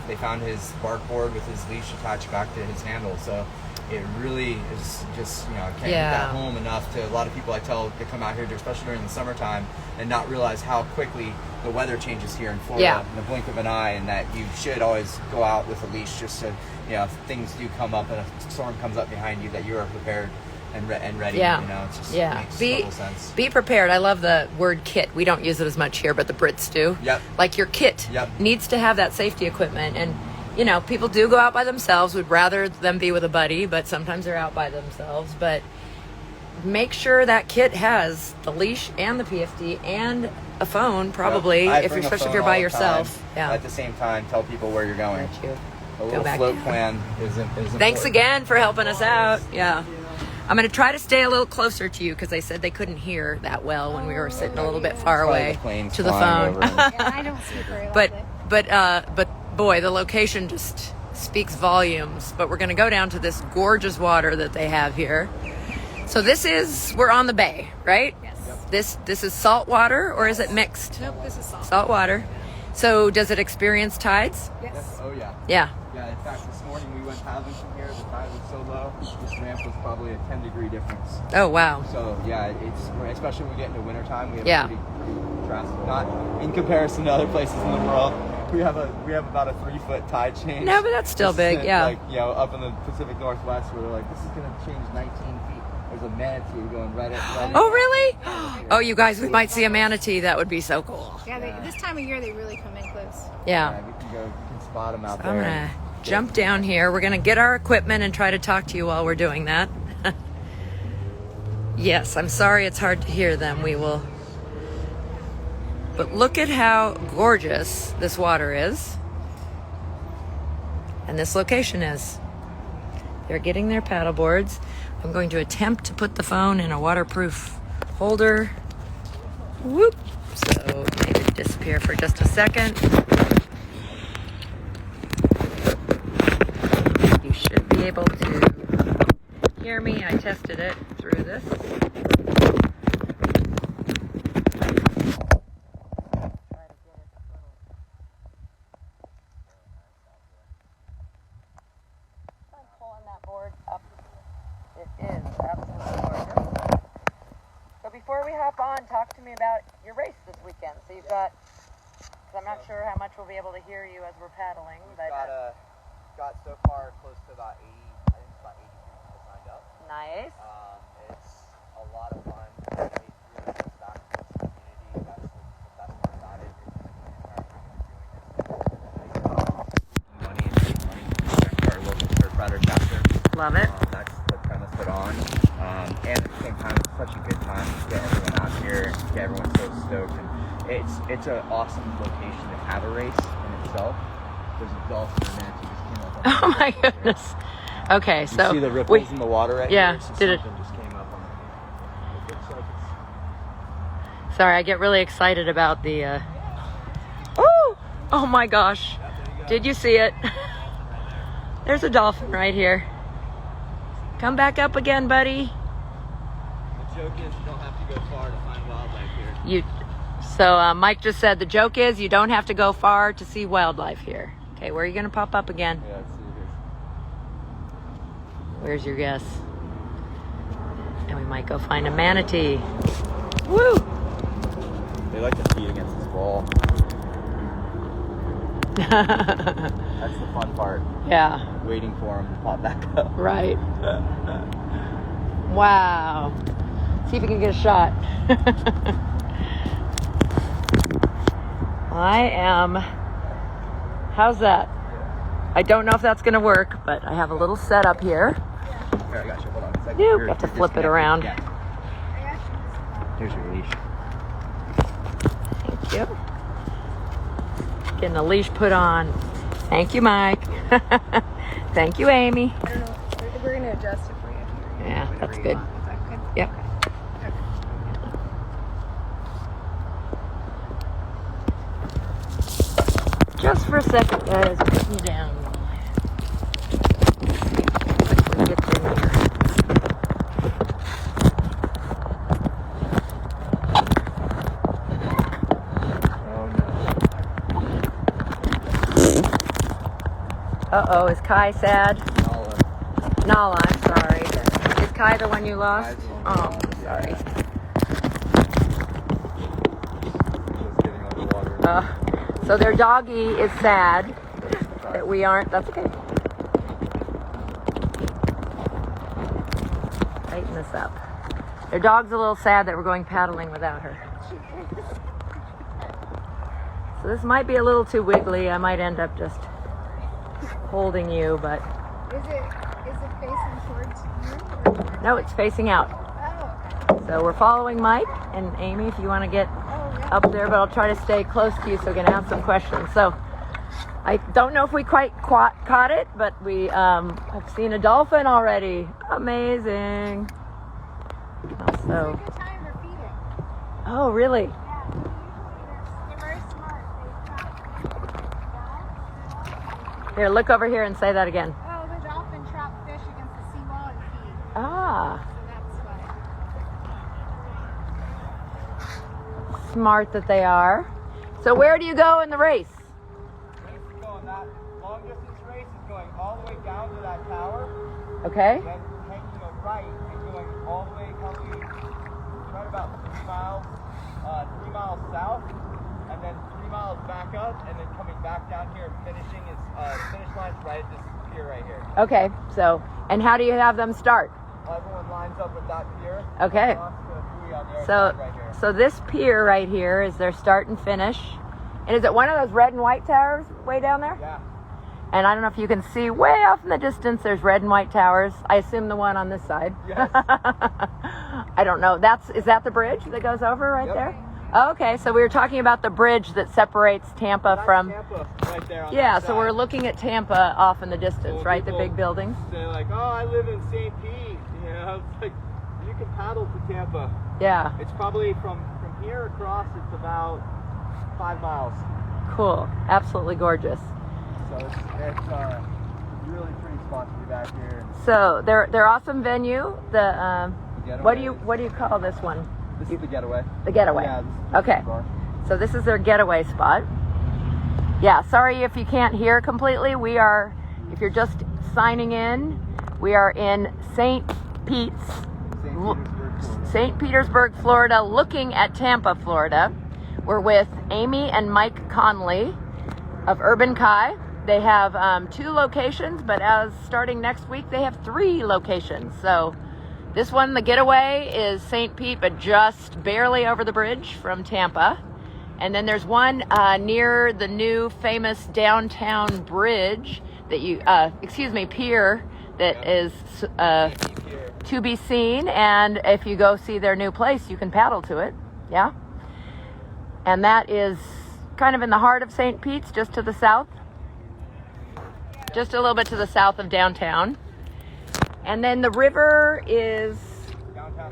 Speaker 2: they found his bark board with his leash attached back to his handle. So it really is just, I can't hit
Speaker 1: Yeah.
Speaker 2: that home enough to a lot of people I tell to come out here, especially during the summertime, and not realize how quickly the weather changes here in Florida
Speaker 1: Yeah.
Speaker 2: in the blink of an eye, and that you should always go out with a leash just so, if things do come up and a storm comes up behind you, that you are prepared and ready.
Speaker 1: Yeah.
Speaker 2: You know, it's just
Speaker 1: Yeah.
Speaker 2: makes
Speaker 1: Be
Speaker 2: total sense.
Speaker 1: be prepared. I love the word kit. We don't use it as much here, but the Brits do.
Speaker 2: Yep.
Speaker 1: Like your kit
Speaker 2: Yep.
Speaker 1: needs to have that safety equipment. And you know, people do go out by themselves. Would rather them be with a buddy, but sometimes they're out by themselves. But make sure that kit has the leash and the PFD and a phone, probably,
Speaker 2: I
Speaker 1: if
Speaker 2: bring a
Speaker 1: especially if
Speaker 2: phone
Speaker 1: you're
Speaker 2: all
Speaker 1: by
Speaker 2: the
Speaker 1: yourself.
Speaker 2: time.
Speaker 1: Yeah.
Speaker 2: At the same time, tell people where you're going.
Speaker 1: Got you.
Speaker 2: A little
Speaker 1: back
Speaker 2: float
Speaker 1: down.
Speaker 2: plan is
Speaker 1: Thanks
Speaker 2: important.
Speaker 1: again for helping us out. Yeah. I'm going to try to stay a little closer to you because they said they couldn't hear that well when we were sitting a little bit far
Speaker 2: Probably
Speaker 1: away
Speaker 2: the planes
Speaker 1: to the
Speaker 2: flying
Speaker 1: phone.
Speaker 2: over and-
Speaker 3: Yeah, I don't speak very loudly.
Speaker 1: But boy, the location just speaks volumes. But we're going to go down to this gorgeous water that they have here. So we're on the bay, right?
Speaker 3: Yes.
Speaker 1: This is salt water, or is it mixed?
Speaker 3: Nope, this is salt.
Speaker 1: Salt water. So does it experience tides?
Speaker 3: Yes.
Speaker 2: Oh yeah.
Speaker 1: Yeah.
Speaker 2: Yeah, in fact, this morning we went paddling from here. The tide was so low, this ramp was probably a 10-degree difference.
Speaker 1: Oh, wow.
Speaker 2: So yeah, it's especially when we get into wintertime, we have
Speaker 1: Yeah.
Speaker 2: a pretty drastic. Not in comparison to other places in the world. We have about a 3-foot tide change.
Speaker 1: No, but that's still
Speaker 2: This is
Speaker 1: big, yeah.
Speaker 2: Like, you know, up in the Pacific Northwest, where they're like, this is gonna change 19 feet. There's a manatee going right at.
Speaker 1: Oh, really? Oh, you guys, we might see a manatee. That would be so cool.
Speaker 3: Yeah, this time of year they really come in close.
Speaker 1: Yeah.
Speaker 2: We can spot them out
Speaker 1: I'm
Speaker 2: there.
Speaker 1: going to jump down here. We're going to get our equipment and try to talk to you while we're doing that. Yes, I'm sorry it's hard to hear them. We will. But look at how gorgeous this water is. And this location is. They're getting their paddle boards. I'm going to attempt to put the phone in a waterproof holder. Whoop. So maybe disappear for just a second. You should be able to hear me. I tested it through this. I'm pulling that board up. It is absolutely gorgeous. So before we hop on, talk to me about your race this weekend. So you've got, because I'm not sure how much we'll be able to hear you as we're paddling, but
Speaker 2: Got so far close to about 80. I think it's about 80 people signed up.
Speaker 1: nice.
Speaker 2: It's a lot of fun. It really goes back to the community. That's the best part about it. It's the entire time we're doing this. Money and save money for our local surf rider chapter.
Speaker 1: Love it.
Speaker 2: That's the premise put on. And at the same time, it's such a good time to get everyone out here, get everyone so stoked. And it's an awesome location to have a race in itself. There's a dolphin and manatee just came up.
Speaker 1: Oh my goodness. Okay,
Speaker 2: You
Speaker 1: so
Speaker 2: see the ripples in the water right
Speaker 1: yeah,
Speaker 2: here? So
Speaker 1: did it-
Speaker 2: something just came up on it. It looks like it's...
Speaker 1: sorry, I get really excited about the. Oh my gosh! Did you see it? There's a dolphin right here. Come back up again, buddy.
Speaker 2: The joke is you don't have to go far to find wildlife here.
Speaker 1: So Mike just said the joke is you don't have to go far to see wildlife here. Okay, where are you gonna pop up again?
Speaker 2: Yeah, let's see
Speaker 1: Where's your guess? And we might go find a manatee. Woo!
Speaker 2: this. They like to feed against this wall. That's the fun part.
Speaker 1: Yeah,
Speaker 2: Waiting for them to pop back up.
Speaker 1: right. Wow. See if we can get a shot. How's that? I don't know if that's gonna work, but I have a little setup here.
Speaker 2: Here, I got you. Hold on a second.
Speaker 1: Nope,
Speaker 2: You're
Speaker 1: have to
Speaker 2: disconnected.
Speaker 1: flip it around.
Speaker 2: Yeah. Here's your leash.
Speaker 1: Thank you. Getting a leash put on. Thank you, Mike. Thank you, Amy.
Speaker 3: I don't know. We're going to adjust it for you.
Speaker 1: Yeah, that's good.
Speaker 3: Is that good?
Speaker 1: Yep. Just for a second, guys. Put me down. Quickly get in here. Uh-oh, is Kai sad? Nala, I'm sorry. Is Kai the one you lost? Oh, I'm sorry.
Speaker 2: Just getting underwater.
Speaker 1: So their doggy is sad that we aren't. That's okay. Tighten this up. Their dog's a little sad that we're going paddling without her. So this might be a little too wiggly. I might end up just holding you, but
Speaker 3: Is it facing towards you? Or
Speaker 1: no, it's facing out.
Speaker 3: Oh, okay.
Speaker 1: So we're following Mike and Amy if you want to get
Speaker 3: Oh, yeah.
Speaker 1: up there, but I'll try to stay close to you so we can ask some questions. So I don't know if we quite caught it, but we have seen a dolphin already. Amazing.
Speaker 3: It's a
Speaker 1: So,
Speaker 3: good time for feeding.
Speaker 1: oh, really?
Speaker 3: Yeah, usually they're very smart. They
Speaker 1: Here, look over here and say that again.
Speaker 3: Oh, the dolphin trap fish against the seawall and feed.
Speaker 1: Ah,
Speaker 3: So that's why.
Speaker 1: smart that they are. So where do you go in the race?
Speaker 2: Race is going that long distance race is going all the way down to that tower,
Speaker 1: Okay.
Speaker 2: then taking a right and going all the way probably right about 3 miles, 3 miles south, and then 3 miles back up, and then coming back down here and finishing is finish line's right at this pier right here.
Speaker 1: Okay, so, and how do you have them start?
Speaker 2: Everyone lines up with that pier.
Speaker 1: Okay.
Speaker 2: Off to a buoy on the other
Speaker 1: So,
Speaker 2: side right here.
Speaker 1: so this pier right here is their start and finish. And is it one of those red and white towers way down there?
Speaker 2: Yeah.
Speaker 1: And I don't know if you can see way off in the distance, there's red and white towers. I assume the one on this side.
Speaker 2: Yes.
Speaker 1: I don't know. Is that the bridge that goes over right
Speaker 2: Yep.
Speaker 1: there? Oh, okay, so we were talking about the bridge that separates Tampa
Speaker 2: That's
Speaker 1: from...
Speaker 2: Tampa right there on
Speaker 1: Yeah,
Speaker 2: that
Speaker 1: so
Speaker 2: side.
Speaker 1: we're looking at Tampa off in the distance,
Speaker 2: Well,
Speaker 1: right? The
Speaker 2: people
Speaker 1: big buildings.
Speaker 2: Say like, oh, I live in St. Pete. You know, it's like you can paddle to Tampa.
Speaker 1: Yeah,
Speaker 2: It's probably from here across. It's about 5 miles.
Speaker 1: cool. Absolutely gorgeous.
Speaker 2: So it's really pretty spot to be back here.
Speaker 1: So they're awesome venue. The
Speaker 2: Getaway.
Speaker 1: what do you call this one?
Speaker 2: This is the getaway.
Speaker 1: The getaway.
Speaker 2: Yeah, this is the
Speaker 1: Okay.
Speaker 2: bar.
Speaker 1: So this is their getaway spot. Yeah, sorry if you can't hear completely. We are, if you're just signing in, we are in St. Petersburg, Florida, looking at Tampa, Florida. We're with Aimee and Mike Conlee of Urban Kai. They have 2 locations, but as starting next week, they have 3 locations. So this one, the getaway, is St. Pete, but just barely over the bridge from Tampa. And then there's one near the new famous downtown bridge that pier that is to be seen. And if you go see their new place, you can paddle to it. Yeah. And that is kind of in the heart of St. Pete's, just to the south. Just a little bit to the south of downtown. And then the river is
Speaker 2: Downtown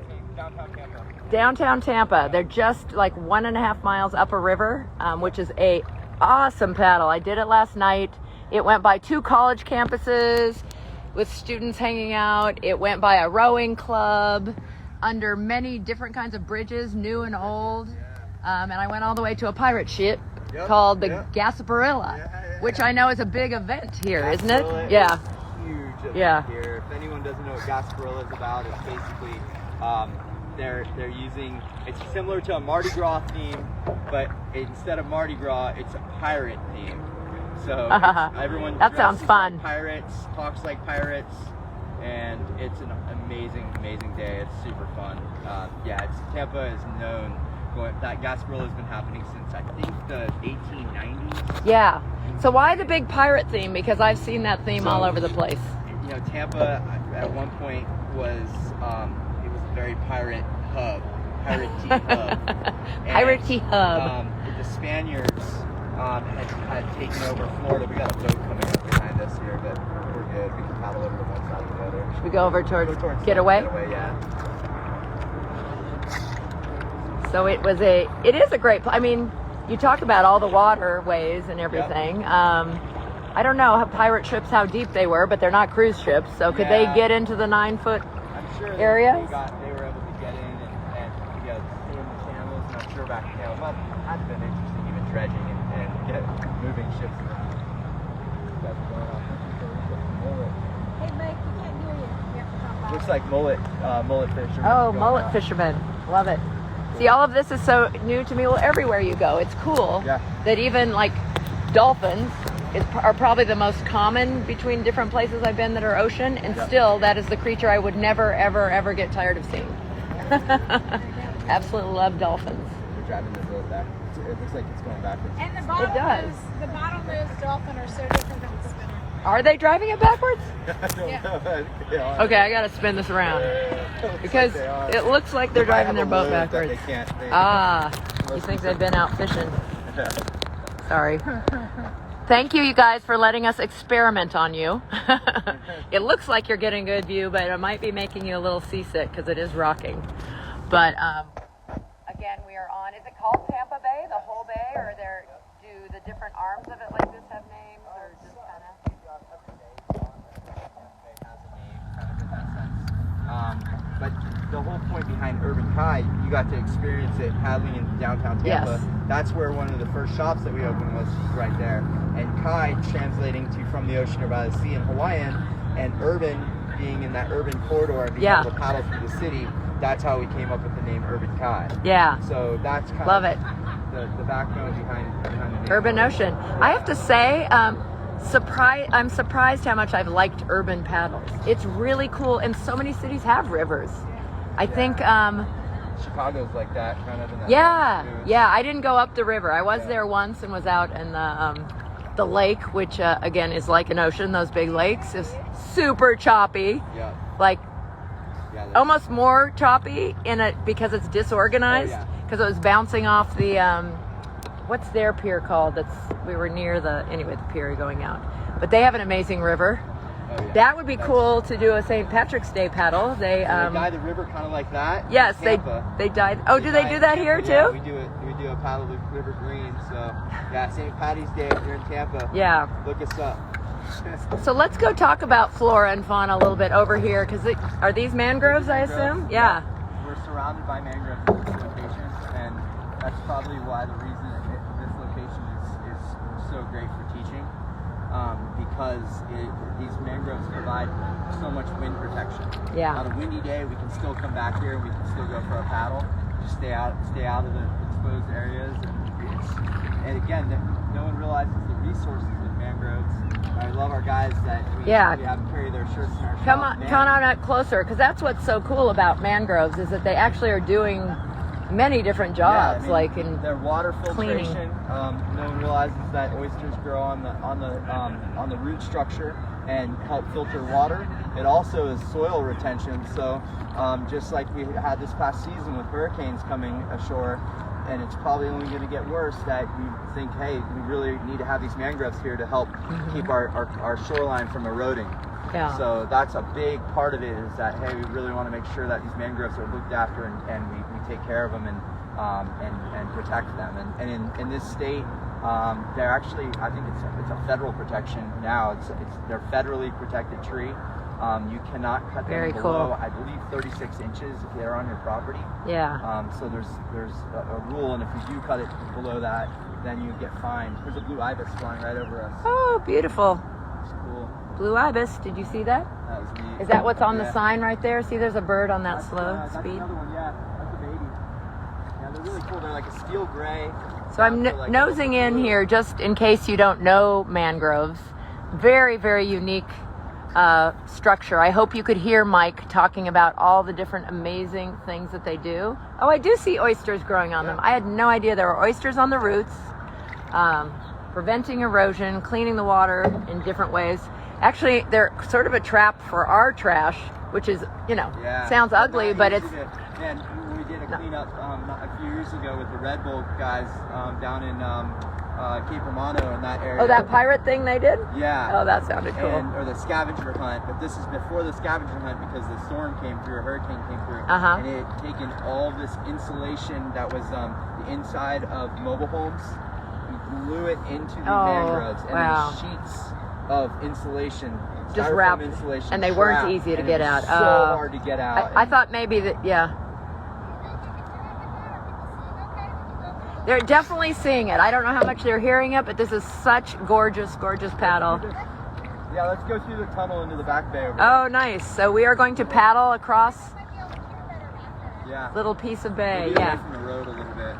Speaker 2: Tampa.
Speaker 1: downtown Tampa. They're just like 1.5 miles up a river, which is a awesome paddle. I did it last night. It went by 2 college campuses with students hanging out. It went by a rowing club under many different kinds of bridges, new and old. And I went all the way to a pirate ship called the Gasparilla, which I know is a big event here, isn't it? Yeah.
Speaker 2: Huge event
Speaker 1: Yeah.
Speaker 2: here. If anyone doesn't know what Gasparilla is about, it's basically they're using, it's similar to a Mardi Gras theme, but instead of Mardi Gras, it's a pirate theme. So everyone
Speaker 1: That sounds
Speaker 2: dresses
Speaker 1: fun.
Speaker 2: like pirates, talks like pirates, and it's an amazing day. It's super fun. Tampa is known. That Gasparilla has been happening since I think the 1890s.
Speaker 1: Yeah. So why the big pirate theme? Because I've seen that theme all over the place.
Speaker 2: You know, Tampa at one point was it was a very piratey hub.
Speaker 1: Piratey hub.
Speaker 2: The Spaniards had taken over Florida. We got a boat coming up behind us here, but we're good. We can paddle over to one side or the other.
Speaker 1: Should we go over towards
Speaker 2: Getaway?
Speaker 1: Getaway?
Speaker 2: Yeah.
Speaker 1: So it is a great, I mean, you talk about all the waterways and everything. I don't know how pirate ships, how deep they were, but they're not cruise ships. So could they get into the 9-foot
Speaker 2: I'm sure
Speaker 1: area?
Speaker 2: they were able to get in and swim the channels. And I'm sure back then it had been interesting even dredging and get moving ships around. That's going on.
Speaker 3: Hey, Mike, we can't hear you. You have to come back.
Speaker 2: Looks like mullet fishermen.
Speaker 1: Oh,
Speaker 2: going
Speaker 1: mullet
Speaker 2: on.
Speaker 1: fishermen. Love it. See, all of this is so new to me. Well, everywhere you go, it's cool
Speaker 2: Yeah.
Speaker 1: that even like dolphins, are probably the most common between different places I've been that are ocean, and still that is the creature I would never, ever, ever get tired of seeing. Absolutely love dolphins.
Speaker 2: We're driving the boat back. It looks like it's going backwards.
Speaker 3: And the bottlenose dolphin are so different than the spinner.
Speaker 1: Are they driving it backwards?
Speaker 2: I don't know.
Speaker 1: Okay, I gotta spin this around because it looks like they're driving their boat backwards. You think they've been out fishing? Sorry. Thank you guys for letting us experiment on you. It looks like you're getting a good view, but it might be making you a little seasick because it is rocking. But again, we are on, is it called Tampa Bay, the whole bay, or do the different arms of it like this have names, or just kind of?
Speaker 2: But the whole point behind Urban Kai, you got to experience it paddling in downtown Tampa.
Speaker 1: Yes.
Speaker 2: That's where one of the first shops that we opened was right there. And Kai translating to from the ocean or by the sea in Hawaiian, and urban being in that urban corridor and being able to paddle through the city. That's how we came up with the name Urban Kai.
Speaker 1: Yeah.
Speaker 2: So that's kind
Speaker 1: Love
Speaker 2: of
Speaker 1: it.
Speaker 2: The backbone behind the name.
Speaker 1: Urban Ocean. I have to say, I'm surprised how much I've liked urban paddles. It's really cool, and so many cities have rivers. I think
Speaker 2: Chicago's like that, kind of. In that
Speaker 1: yeah. I didn't go up the river. I was there once and was out in the lake, which again is like an ocean. Those big lakes is super choppy.
Speaker 2: Yeah.
Speaker 1: Like almost more choppy because it's disorganized. Because it was bouncing off the what's their pier called? We were near the pier going out. But they have an amazing river. That would be cool to do a St. Patrick's Day paddle. They
Speaker 2: dye the river kind of like that.
Speaker 1: Yes, they dyed. Oh, do they do that here too?
Speaker 2: Yeah, we do it. We do a paddle the river green. So yeah, St. Patty's Day if you're in Tampa.
Speaker 1: Yeah.
Speaker 2: Look us up.
Speaker 1: So let's go talk about flora and fauna a little bit over here, because are these mangroves, I assume? Yeah.
Speaker 2: We're surrounded by mangroves in this location, and that's probably why the reason this location is so great for teaching, because these mangroves provide so much wind protection. Yeah. On a windy day, we can still come back here and we can still go for a paddle. Just stay out of the exposed areas, and again, no one realizes the resources with mangroves. I love our guys that we have them carry their shirts in our shop.
Speaker 1: Come on up closer, because that's what's so cool about mangroves is that they actually are doing many different jobs, like in
Speaker 2: their water filtration.
Speaker 1: Cleaning.
Speaker 2: No one realizes that oysters grow on the root structure and help filter water. It also is soil retention. So just like we had this past season with hurricanes coming ashore, and it's probably only going to get worse, that we think, hey, we really need to have these mangroves here to help keep our shoreline from eroding. Yeah. So that's a big part of it, is that, hey, we really want to make sure that these mangroves are looked after and we take care of them and protect them. And in this state, they're actually, I think it's a federal protection now. They're federally protected tree. You cannot cut them below, I believe, 36 inches if they're on your property. Yeah. So there's a rule, and if you do cut it below that, then you get fined. There's a blue ibis flying right over us.
Speaker 1: Oh, beautiful.
Speaker 2: It's cool.
Speaker 1: Blue ibis. Did you see that?
Speaker 2: That was neat.
Speaker 1: Is that what's on the sign right there? See, there's a bird on that slow speed.
Speaker 2: That's another one, yeah. That's a baby. Yeah, they're really cool. They're like a steel gray.
Speaker 1: So I'm nosing in here just in case you don't know mangroves. Very, very unique structure. I hope you could hear Mike talking about all the different amazing things that they do. Oh, I do see oysters growing on them. I had no idea there were oysters on the roots, preventing erosion, cleaning the water in different ways. Actually, they're sort of a trap for our trash, which is, sounds ugly, but it's...
Speaker 2: And we did a cleanup a few years ago with the Red Bull guys down in Cape Romano in that area.
Speaker 1: Oh, that pirate thing they did?
Speaker 2: Yeah.
Speaker 1: Oh, that sounded cool.
Speaker 2: Or the scavenger hunt, but this is before the scavenger hunt because the storm came through, a hurricane came through, and it had taken all this insulation that was the inside of mobile homes, we blew it into the mangroves, and then sheets of insulation,
Speaker 1: just wrapped,
Speaker 2: insulation,
Speaker 1: and they weren't easy to get out.
Speaker 2: So hard to get out.
Speaker 1: I thought maybe that, They're definitely seeing it. I don't know how much they're hearing it, but this is such gorgeous, gorgeous paddle.
Speaker 2: Yeah, let's go through the tunnel into the back bay over
Speaker 1: there. Nice. So we are going to paddle across little piece of bay.
Speaker 2: We'll be away from the road a little bit.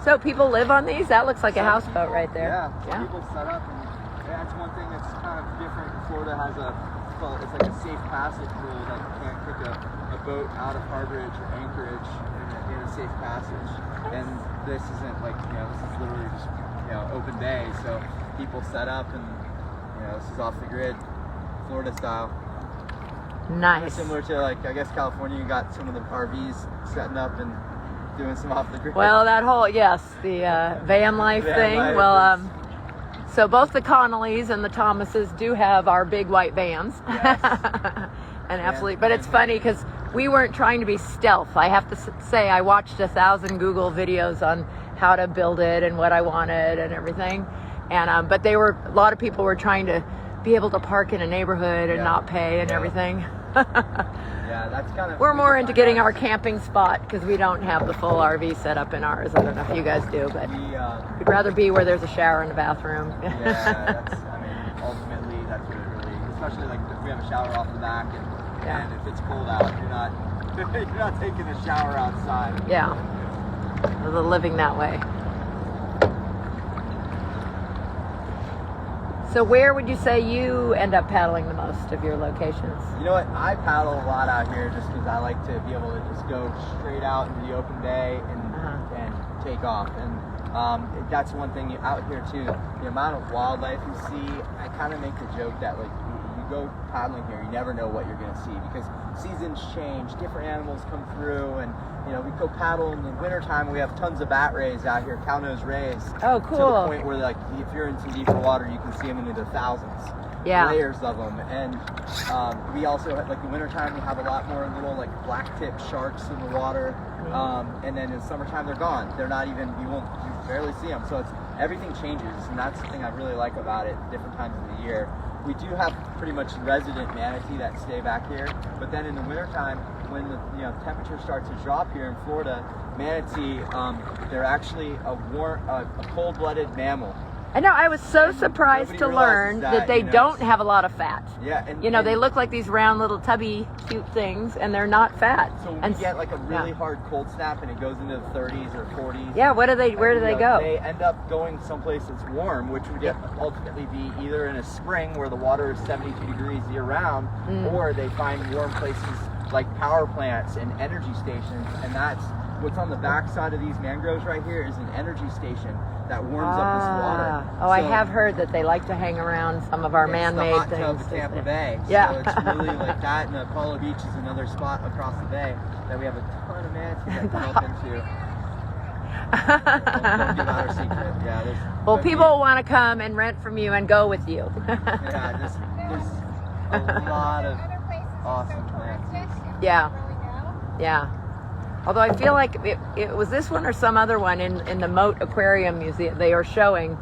Speaker 1: So people live on these? That looks like a houseboat right there.
Speaker 2: Yeah. People set up and that's one thing that's kind of different. Florida has it's like a safe passage rule that you can't kick a boat out of harborage or anchorage in a safe passage. And this isn't like, this is literally just, open bay. So people set up and, this is off the grid, Florida style.
Speaker 1: Nice.
Speaker 2: Similar to like, I guess California, you got some of the RVs setting up and doing some off the grid.
Speaker 1: Well, that whole, yes, the van life thing. Well, so both the Conlees and the Thomases do have our big white vans.
Speaker 2: Yes.
Speaker 1: And absolutely, but it's funny because we weren't trying to be stealth. I have to say, I watched 1,000 Google videos on how to build it and what I wanted and everything. And but a lot of people were trying to be able to park in a neighborhood and not pay and everything.
Speaker 2: Yeah, that's kind of.
Speaker 1: We're more into getting our camping spot because we don't have the full RV set up in ours. I don't know if you guys do, but we'd rather be where there's a shower and a bathroom.
Speaker 2: Yeah, ultimately that's what it really, especially like if we have a shower off the back and if it's cold out, you're not taking a shower outside.
Speaker 1: Yeah, the living that way. So where would you say you end up paddling the most of your locations?
Speaker 2: You know what? I paddle a lot out here just because I like to be able to just go straight out into the open bay and take off. And that's one thing out here too. The amount of wildlife you see, I kind of make the joke that like you go paddling here, you never know what you're going to see because seasons change, different animals come through, and we go paddle in the wintertime. We have tons of bat rays out here, cow-nosed rays.
Speaker 1: Oh, cool.
Speaker 2: To the point where, like, if you're in some deeper water, you can see them into the thousands.
Speaker 1: Yeah.
Speaker 2: Layers of them. And we also, like, the wintertime, we have a lot more little, like, black-tip sharks in the water. And then in the summertime, they're gone. They're not even, you barely see them. So everything changes, and that's the thing I really like about it, different times of the year. We do have pretty much resident manatee that stay back here, but then in the wintertime, when the temperature starts to drop here in Florida, manatee, they're actually a cold-blooded mammal.
Speaker 1: I know, I was so surprised to learn that they don't have a lot of fat.
Speaker 2: Yeah, and
Speaker 1: they look like these round little tubby cute things, and they're not fat.
Speaker 2: So when you get like a really hard cold snap and it goes into the 30s or 40s.
Speaker 1: Yeah, where do they go?
Speaker 2: They end up going someplace that's warm, which would ultimately be either in a spring where the water is 72 degrees year-round, or they find warm places like power plants and energy stations, and that's what's on the back side of these mangroves right here is an energy station that warms up this water.
Speaker 1: Oh, so I have heard that they like to hang around some of our man-made
Speaker 2: things. It's the hot
Speaker 1: things.
Speaker 2: tub of Tampa Bay.
Speaker 1: Yeah.
Speaker 2: So it's really like that, and Apollo Beach is another spot across the bay that we have a ton of manatees that come up into. Don't give out our secret. Yeah,
Speaker 1: well, people want to come and rent from you and go with you.
Speaker 2: Yeah, there's a lot of awesome manatees.
Speaker 1: Yeah. Although I feel like it was this one or some other one in the Moat Aquarium Museum. They are showing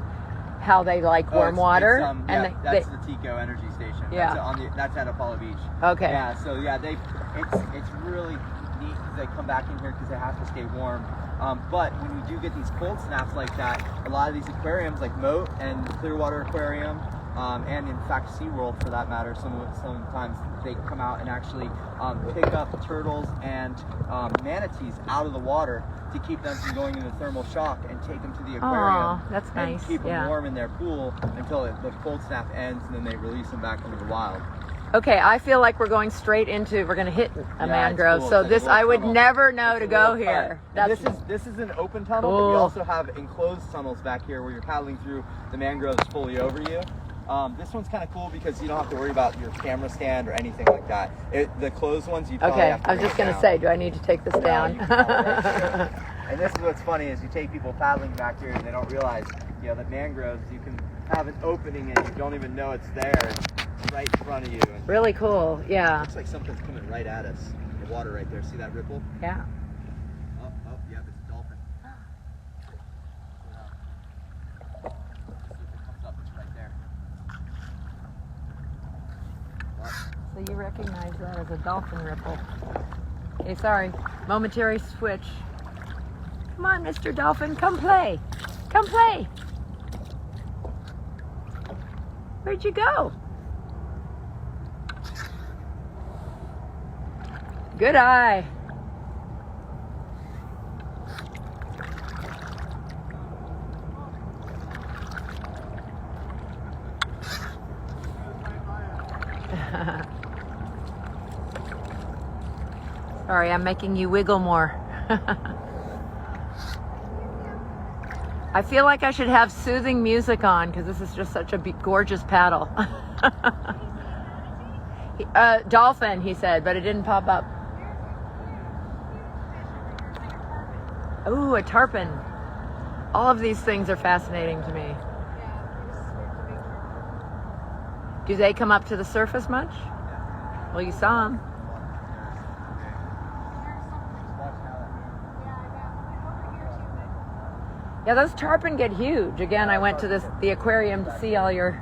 Speaker 1: how they like warm water.
Speaker 2: That's the Tico Energy Station.
Speaker 1: Yeah.
Speaker 2: That's at Apollo Beach.
Speaker 1: Okay.
Speaker 2: Yeah. So it's really neat because they come back in here because they have to stay warm. But when we do get these cold snaps like that, a lot of these aquariums, like Moat and Clearwater Aquarium, and in fact SeaWorld for that matter, sometimes they come out and actually pick up turtles and manatees out of the water to keep them from going into thermal shock and take them to the aquarium.
Speaker 1: Oh, that's nice.
Speaker 2: And keep them warm in their pool until the cold snap ends, and then they release them back into the wild.
Speaker 1: Okay, I feel like we're going to hit a mangrove. Cool. So this, I would never know to go here.
Speaker 2: This is an open tunnel, but we also have enclosed tunnels back here where you're paddling through the mangroves fully over you. This one's kind of cool because you don't have to worry about your camera stand or anything like that. The closed ones, you probably have to
Speaker 1: I was just going to say, do I need to take this down?
Speaker 2: And this is what's funny is you take people paddling back here and they don't realize, that mangroves, you can have an opening and you don't even know it's there. It's right in front of you. And
Speaker 1: really cool, yeah.
Speaker 2: Looks like something's coming right at us. The water right there. See that ripple?
Speaker 1: Yeah.
Speaker 2: Oh, yeah, it's a dolphin. See if it comes up. It's right there.
Speaker 1: So you recognize that as a dolphin ripple. Okay, sorry. Momentary switch. Come on, Mr. Dolphin, come play. Come play. Where'd you go? Good eye. Sorry, I'm making you wiggle more. I feel like I should have soothing music on because this is just such a gorgeous paddle. Dolphin, he said, but it didn't pop up. Ooh, a tarpon. All of these things are fascinating to me. Do they come up to the surface much? Well, you saw them. Yeah, those tarpon get huge. Again, I went to the aquarium to see all your...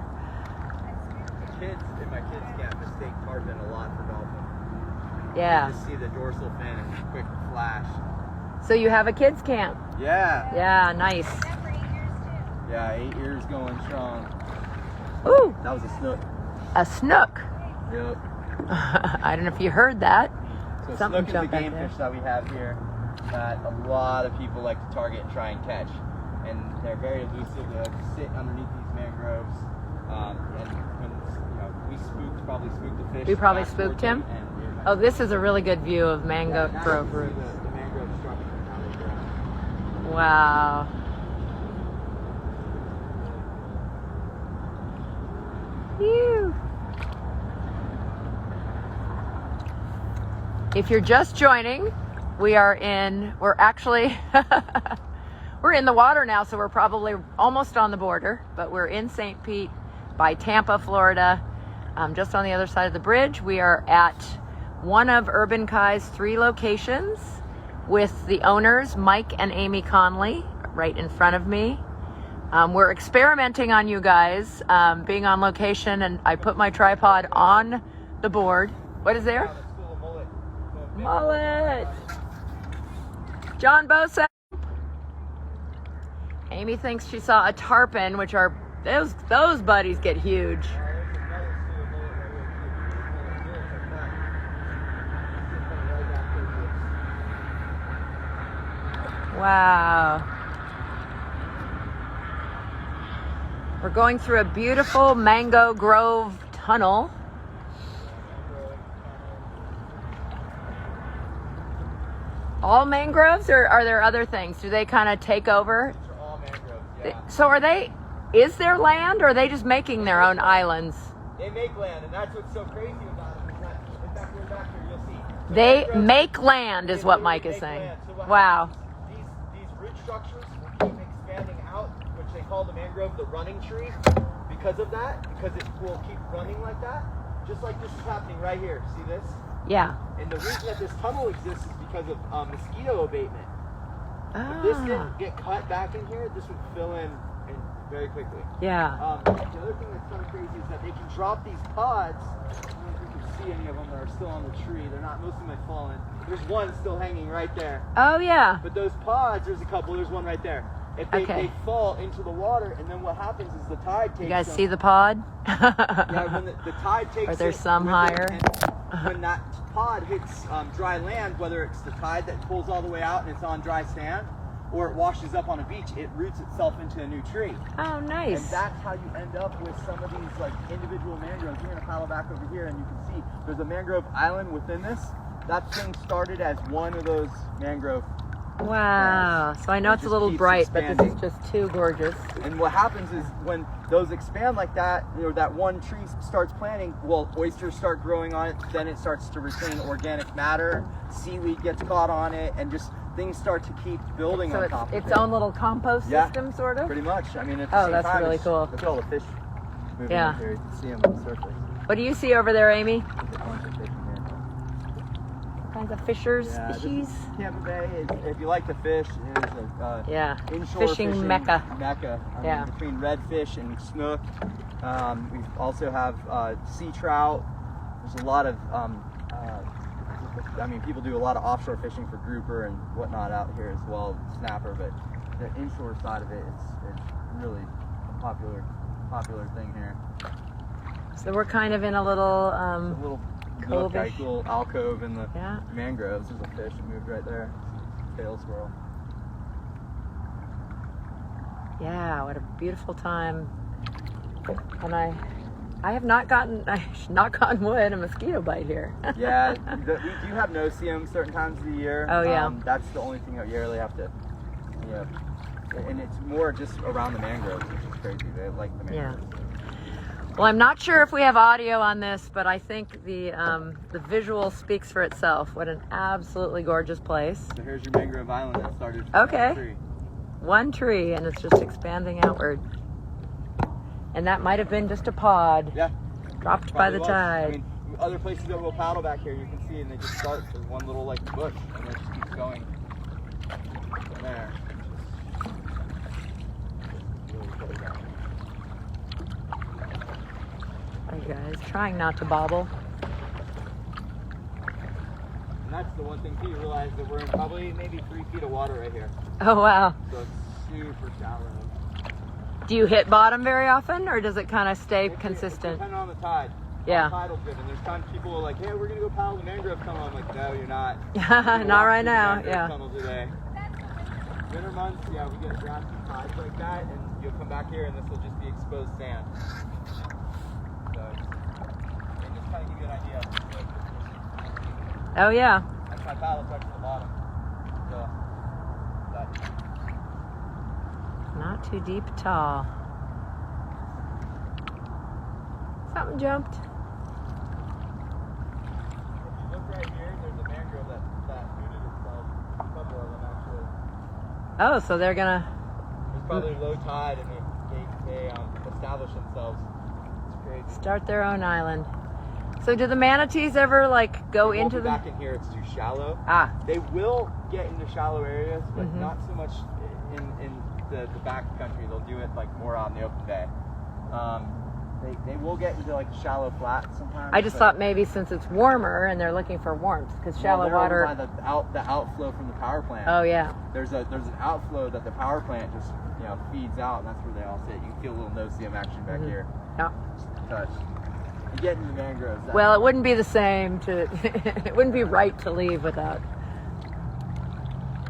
Speaker 2: Kids in my kids camp mistake tarpon a lot for dolphin.
Speaker 1: Yeah.
Speaker 2: You just see the dorsal fin and a quick flash.
Speaker 1: So you have a kids camp?
Speaker 2: Yeah.
Speaker 1: Yeah, nice.
Speaker 2: Yeah, 8 years going strong.
Speaker 1: Ooh.
Speaker 2: That was a snook.
Speaker 1: A snook.
Speaker 2: Yep.
Speaker 1: I don't know if you heard that.
Speaker 2: So
Speaker 1: Something
Speaker 2: snook is a
Speaker 1: jumped out
Speaker 2: game
Speaker 1: there.
Speaker 2: fish that we have here that a lot of people like to target and try and catch. And they're very elusive. They like to sit underneath these mangroves. And when we probably spooked the fish.
Speaker 1: We probably spooked him? Oh, this is a really good view of mangrove roots.
Speaker 2: The mangrove structure and how they grow.
Speaker 1: Wow. Phew. If you're just joining, we're actually we're in the water now, so we're probably almost on the border, but we're in St. Pete by Tampa, Florida, just on the other side of the bridge. We are at one of Urban Kai's 3 locations with the owners, Mike and Aimee Conlee, right in front of me. We're experimenting on you guys, being on location, and I put my tripod on the board. What is there? Mullet. John Bosa. Aimee thinks she saw a tarpon, which are those buddies get huge. Wow. We're going through a beautiful mango grove tunnel. All mangroves, or are there other things? Do they kind of take over?
Speaker 2: These are all mangroves, yeah.
Speaker 1: So is there land, or are they just making their own islands?
Speaker 2: They make land, and that's what's so crazy about it. Is that, in fact, we're back here, you'll see. So
Speaker 1: They
Speaker 2: mangroves,
Speaker 1: make land, is
Speaker 2: they
Speaker 1: what
Speaker 2: literally
Speaker 1: Mike is
Speaker 2: make
Speaker 1: saying.
Speaker 2: land. So what
Speaker 1: Wow.
Speaker 2: happens, these root structures will keep expanding out, which they call the mangrove the running tree, because of that, because it will keep running like that, just like this is happening right here. See this?
Speaker 1: Yeah.
Speaker 2: And the reason that this tunnel exists is because of mosquito abatement. If this didn't get cut back in here, this would fill in very quickly.
Speaker 1: Yeah.
Speaker 2: The other thing that's kind of crazy is that they can drop these pods. I don't know if you can see any of them that are still on the tree. They're not, most of them have fallen. There's one still hanging right there.
Speaker 1: Oh, yeah.
Speaker 2: But those pods, there's a couple, there's one right there. If they fall into the water, and then what happens is the tide takes
Speaker 1: You guys
Speaker 2: them.
Speaker 1: see the pod?
Speaker 2: Yeah, when the tide takes
Speaker 1: Are there
Speaker 2: it
Speaker 1: some
Speaker 2: with
Speaker 1: higher?
Speaker 2: it, and when that pod hits dry land, whether it's the tide that pulls all the way out and it's on dry sand, or it washes up on a beach, it roots itself into a new tree.
Speaker 1: Oh, nice.
Speaker 2: And that's how you end up with some of these like individual mangroves. You're gonna paddle back over here and you can see there's a mangrove island within this. That thing started as one of those mangrove.
Speaker 1: Wow. So I know it's a
Speaker 2: just
Speaker 1: little
Speaker 2: keeps
Speaker 1: bright, but this is
Speaker 2: expanding.
Speaker 1: just too gorgeous.
Speaker 2: And what happens is when those expand like that, that one tree starts planting, well, oysters start growing on it, then it starts to retain organic matter, seaweed gets caught on it, and just things start to keep building
Speaker 1: So
Speaker 2: on
Speaker 1: it's
Speaker 2: top of it.
Speaker 1: its own little compost system, sort of?
Speaker 2: Pretty much. I mean, at the same
Speaker 1: that's
Speaker 2: time,
Speaker 1: really cool.
Speaker 2: Look at all the fish moving
Speaker 1: Yeah.
Speaker 2: in here. You can see them on the surface.
Speaker 1: What do you see over there, Aimee?
Speaker 2: There's a bunch of fish in here.
Speaker 1: What kinds of fishers,
Speaker 2: Yeah, this
Speaker 1: fishies?
Speaker 2: is Tampa Bay. If you like to fish, it is a
Speaker 1: Yeah.
Speaker 2: inshore
Speaker 1: Fishing mecca.
Speaker 2: I
Speaker 1: Yeah.
Speaker 2: mean, between redfish and snook. We also have sea trout. There's a lot of, people do a lot of offshore fishing for grouper and whatnot out here as well, snapper. But the inshore side of it, it's really a popular thing here.
Speaker 1: So we're kind of in a little,
Speaker 2: It's a little nook,
Speaker 1: cove-ish.
Speaker 2: like little alcove in the
Speaker 1: Yeah.
Speaker 2: mangroves. There's a fish that moved right there. Tail swirl.
Speaker 1: Yeah, what a beautiful time. And I I have not gotten, knock on wood, a mosquito bite here.
Speaker 2: Yeah, we do have no-see-em certain times of the year.
Speaker 1: Oh, yeah.
Speaker 2: That's the only thing that you really have to, and it's more just around the mangroves, which is crazy. They like the mangroves.
Speaker 1: Yeah. Well, I'm not sure if we have audio on this, but I think the visual speaks for itself. What an absolutely gorgeous place.
Speaker 2: So here's your mangrove island that started from
Speaker 1: Okay.
Speaker 2: one tree.
Speaker 1: One tree, and it's just expanding outward. And that might have been just a pod.
Speaker 2: Yeah.
Speaker 1: Dropped by the
Speaker 2: Was.
Speaker 1: tide.
Speaker 2: I mean, other places that we'll paddle back here, you can see, and they just start with one little like bush, and it just keeps going from there.
Speaker 1: Hi guys, trying not to bobble.
Speaker 2: And that's the one thing too, you realize that we're in probably maybe 3 feet of water right here.
Speaker 1: Oh wow.
Speaker 2: So it's super shallow.
Speaker 1: Do you hit bottom very often, or does it kind of stay consistent?
Speaker 2: It's depending on the tide.
Speaker 1: Yeah.
Speaker 2: Tidal driven. There's times people are like, hey, we're gonna go paddle the mangrove tunnel. I'm like, no, you're not.
Speaker 1: Not right now. Yeah.
Speaker 2: Tunnel today. Winter months, yeah, we get drastic tides like that, and you'll come back here, and this will just be exposed sand. So, and just kind of give you an idea.
Speaker 1: Oh yeah.
Speaker 2: That's my paddle touch to the bottom. So, that.
Speaker 1: Not too deep at all. Something jumped.
Speaker 2: If you look right here, there's a mangrove that rooted itself. A couple of them actually.
Speaker 1: Oh, so they're gonna.
Speaker 2: It's probably low tide, and they establish themselves. It's crazy.
Speaker 1: Start their own island. So do the manatees ever like go
Speaker 2: They won't
Speaker 1: into
Speaker 2: be
Speaker 1: the?
Speaker 2: back in here. It's too shallow.
Speaker 1: Ah.
Speaker 2: They will get into shallow areas, but
Speaker 1: Mhm.
Speaker 2: not so much in the back country. They'll do it like more on the open bay. They will get into like shallow flats sometimes.
Speaker 1: I just thought maybe since it's warmer and they're looking for warmth, because shallow water.
Speaker 2: By the outflow from the power plant.
Speaker 1: Oh yeah.
Speaker 2: There's an outflow that the power plant just feeds out, and that's where they all sit. You can feel a little no-see-em action back
Speaker 1: Mhm.
Speaker 2: here.
Speaker 1: Yeah.
Speaker 2: Just a touch. You get into the mangroves.
Speaker 1: Well, it wouldn't be the same to. It wouldn't be right to leave without.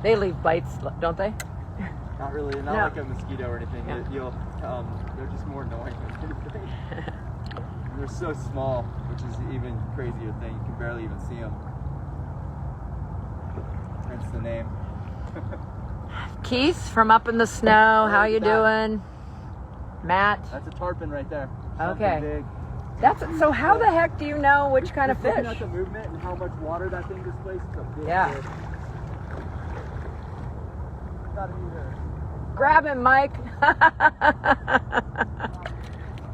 Speaker 1: They leave bites, don't they?
Speaker 2: Not really, not
Speaker 1: No.
Speaker 2: like a mosquito or anything.
Speaker 1: Yeah.
Speaker 2: They're just more annoying than anything. And they're so small, which is even crazier thing. You can barely even see them. Hence the name.
Speaker 1: Keith from up in the snow. How you doing? Matt.
Speaker 2: That's a tarpon right there.
Speaker 1: Okay.
Speaker 2: Something big.
Speaker 1: That's so. How the heck do you know which kind of
Speaker 2: Just looking
Speaker 1: fish?
Speaker 2: at the movement and how much water that thing displaces. It's a big
Speaker 1: Yeah.
Speaker 2: fish. Gotta be there.
Speaker 1: Grab him, Mike.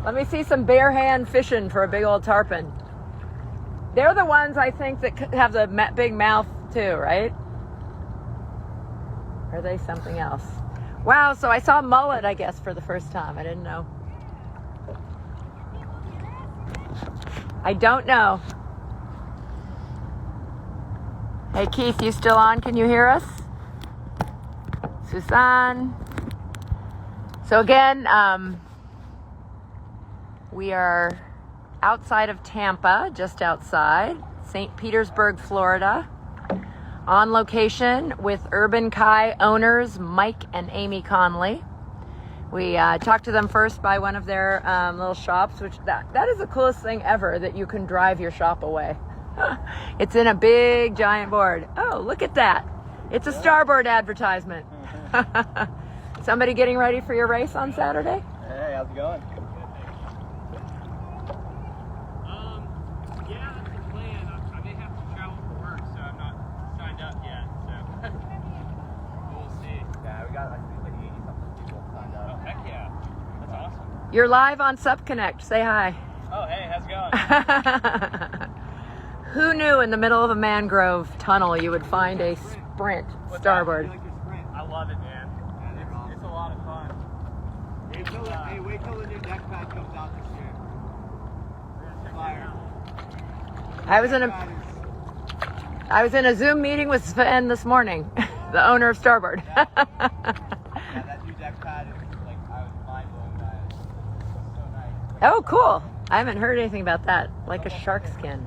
Speaker 1: Let me see some bare hand fishing for a big old tarpon. They're the ones I think that have the big mouth too, right? Or are they something else? Wow, so I saw mullet, I guess, for the first time. I didn't know. I don't know. Hey, Keith, you still on? Can you hear us? Suzanne. So again, we are outside of Tampa, just outside, St. Petersburg, Florida, on location with Urban Kai owners Mike and Aimee Conlee. We talked to them first by one of their little shops, which that is the coolest thing ever, that you can drive your shop away. It's in a big giant board. Oh, look at that. It's a Starboard advertisement. Somebody getting ready for your race on Saturday?
Speaker 2: Hey, how's it going?
Speaker 4: Yeah, that's the plan. I may have to travel for work, so I'm not signed up yet. So we'll see.
Speaker 2: Yeah, we got, I think, like 80-something people signed
Speaker 4: Oh,
Speaker 2: up.
Speaker 4: heck yeah. That's awesome.
Speaker 1: You're live on SupConnect. Say hi.
Speaker 4: Oh, hey, how's it going?
Speaker 1: Who knew in the middle of a mangrove tunnel you would find a sprint starboard?
Speaker 2: You like your sprint?
Speaker 4: I love it, man. It's a lot of fun.
Speaker 2: Hey, wait till the new deck pad comes out this year. Fire.
Speaker 1: I was in a Zoom meeting with Sven this morning, the owner of Starboard.
Speaker 2: Yeah, that new deck pad is like, I was mind blown by it. It's so nice. Like,
Speaker 1: Oh, cool. I haven't heard anything about that. Like a shark skin.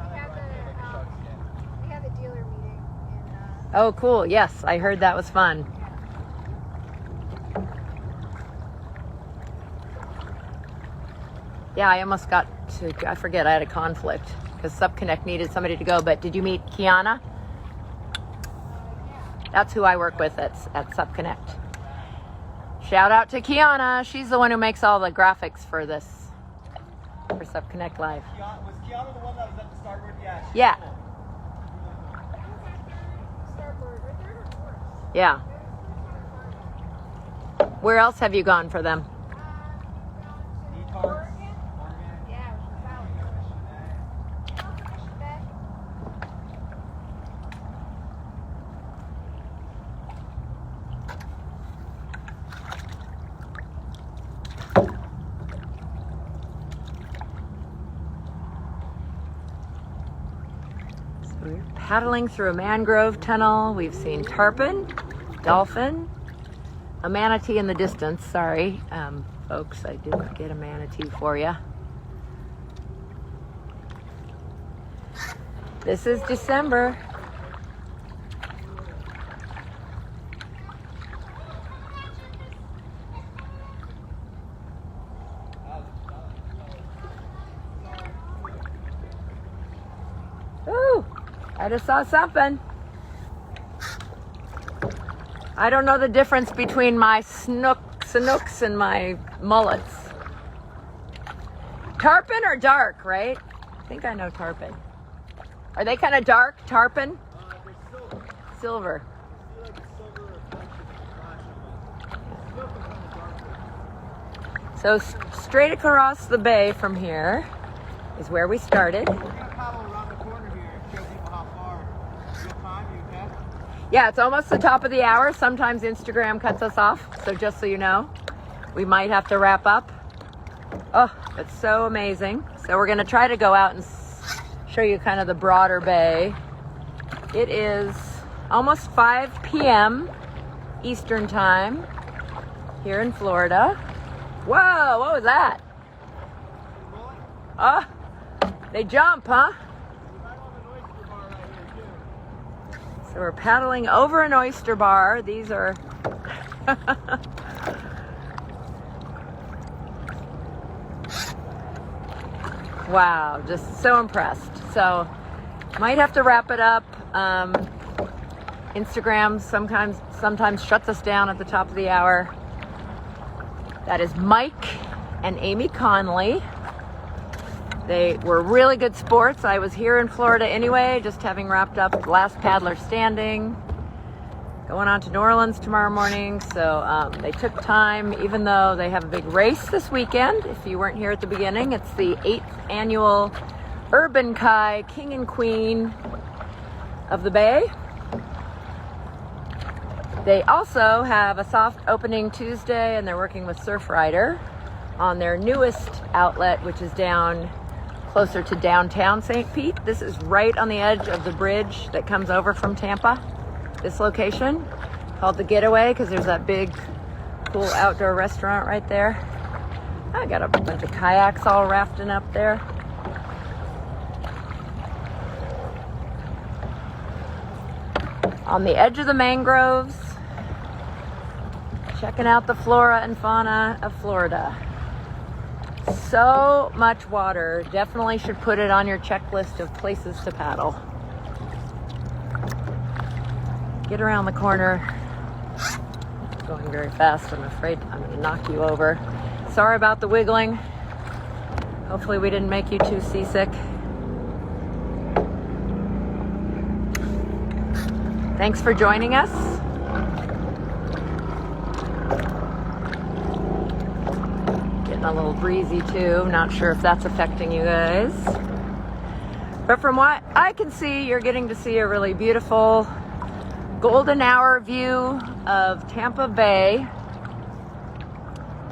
Speaker 3: We had the dealer meeting in
Speaker 1: Oh, cool. Yes, I heard that was fun. Yeah, I almost got to, I forget, I had a conflict because SubConnect needed somebody to go, but did you meet Kiana? That's who I work with at SubConnect. Shout out to Kiana. She's the one who makes all the graphics for this, for SubConnect Live.
Speaker 2: Was Kiana the one that was at the starboard? Yeah.
Speaker 1: Yeah.
Speaker 2: Cool.
Speaker 3: Starboard, right there or fourth?
Speaker 1: Yeah. Where else have you gone for them?
Speaker 3: Oregon? Yeah, it was out. Mission Bay.
Speaker 1: So we're paddling through a mangrove tunnel. We've seen tarpon, dolphin, a manatee in the distance. Sorry, folks, I didn't get a manatee for you. This is December. Ooh, I just saw something. I don't know the difference between my Sanooks and my mullets. Tarpon or dark, right? I think I know tarpon. Are they kind of dark, tarpon?
Speaker 2: They're silver.
Speaker 1: Silver.
Speaker 2: See like a silver reflection flash of them. Snook is kind of darker.
Speaker 1: So straight across the bay from here is where we started.
Speaker 2: We're gonna paddle around the corner here and show people how far. You have time? You okay?
Speaker 1: Yeah, it's almost the top of the hour. Sometimes Instagram cuts us off, so just so you know, we might have to wrap up. Oh, it's so amazing. So we're gonna try to go out and show you kind of the broader bay. It is almost 5 p.m. Eastern time here in Florida. Whoa, what was that? Oh, they jump, huh? So we're paddling over an oyster bar. These are wow, just so impressed. So might have to wrap it up. Instagram sometimes shuts us down at the top of the hour. That is Mike and Aimee Conlee. They were really good sports. I was here in Florida anyway, just having wrapped up Last Paddler Standing. Going on to New Orleans tomorrow morning. So they took time, even though they have a big race this weekend. If you weren't here at the beginning, it's the 8th annual Urban Kai King and Queen of the Bay. They also have a soft opening Tuesday, and they're working with Surfrider on their newest outlet, which is down closer to downtown St. Pete. This is right on the edge of the bridge that comes over from Tampa. This location called The Getaway, because there's that big, cool outdoor restaurant right there. I got a bunch of kayaks all rafting up there. On the edge of the mangroves, checking out the flora and fauna of Florida. So much water. Definitely should put it on your checklist of places to paddle. Get around the corner. It's going very fast. I'm afraid I'm going to knock you over. Sorry about the wiggling. Hopefully we didn't make you too seasick. Thanks for joining us. Getting a little breezy too. Not sure if that's affecting you guys. But from what I can see, you're getting to see a really beautiful golden hour view of Tampa Bay.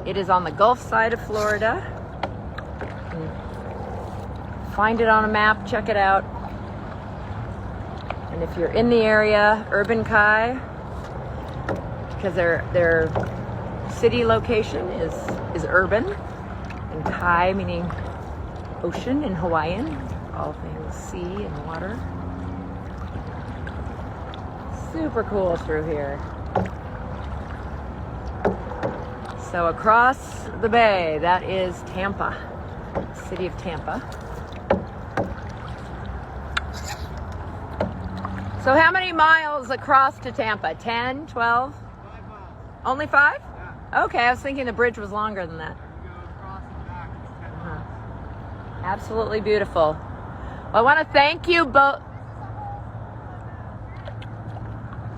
Speaker 1: It is on the Gulf side of Florida. Find it on a map, check it out. And if you're in the area, Urban Kai, because their city location is urban, and Kai meaning ocean in Hawaiian, all things sea and water. Super cool through here. So across the bay, that is Tampa. city of Tampa. So how many miles across to Tampa? 10, 12?
Speaker 2: 5 miles.
Speaker 1: Only 5?
Speaker 2: Yeah.
Speaker 1: Okay, I was thinking the bridge was longer than that.
Speaker 2: You go across and back, it's 10 miles.
Speaker 1: Absolutely beautiful. Well, I want to thank you both.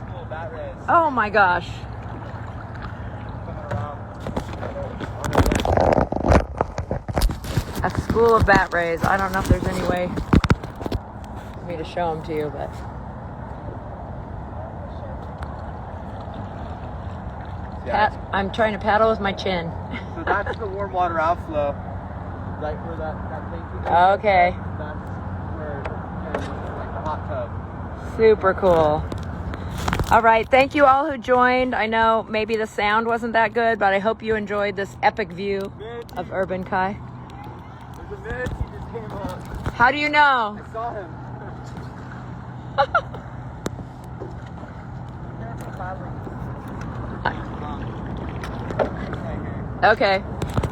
Speaker 2: Cool, bat rays.
Speaker 1: Oh my gosh.
Speaker 2: Coming around.
Speaker 1: A school of bat rays. I don't know if there's any way for me to show them to you, but I'm trying to paddle with my chin.
Speaker 2: So that's the warm water outflow. Right where that thing is.
Speaker 1: Okay.
Speaker 2: That's where it's like the hot tub.
Speaker 1: Super cool. All right. Thank you all who joined. I know maybe the sound wasn't that good, but I hope you enjoyed this epic view of Urban Kai.
Speaker 2: There's a manatee just came up.
Speaker 1: How do you know?
Speaker 2: I saw him.
Speaker 1: Okay.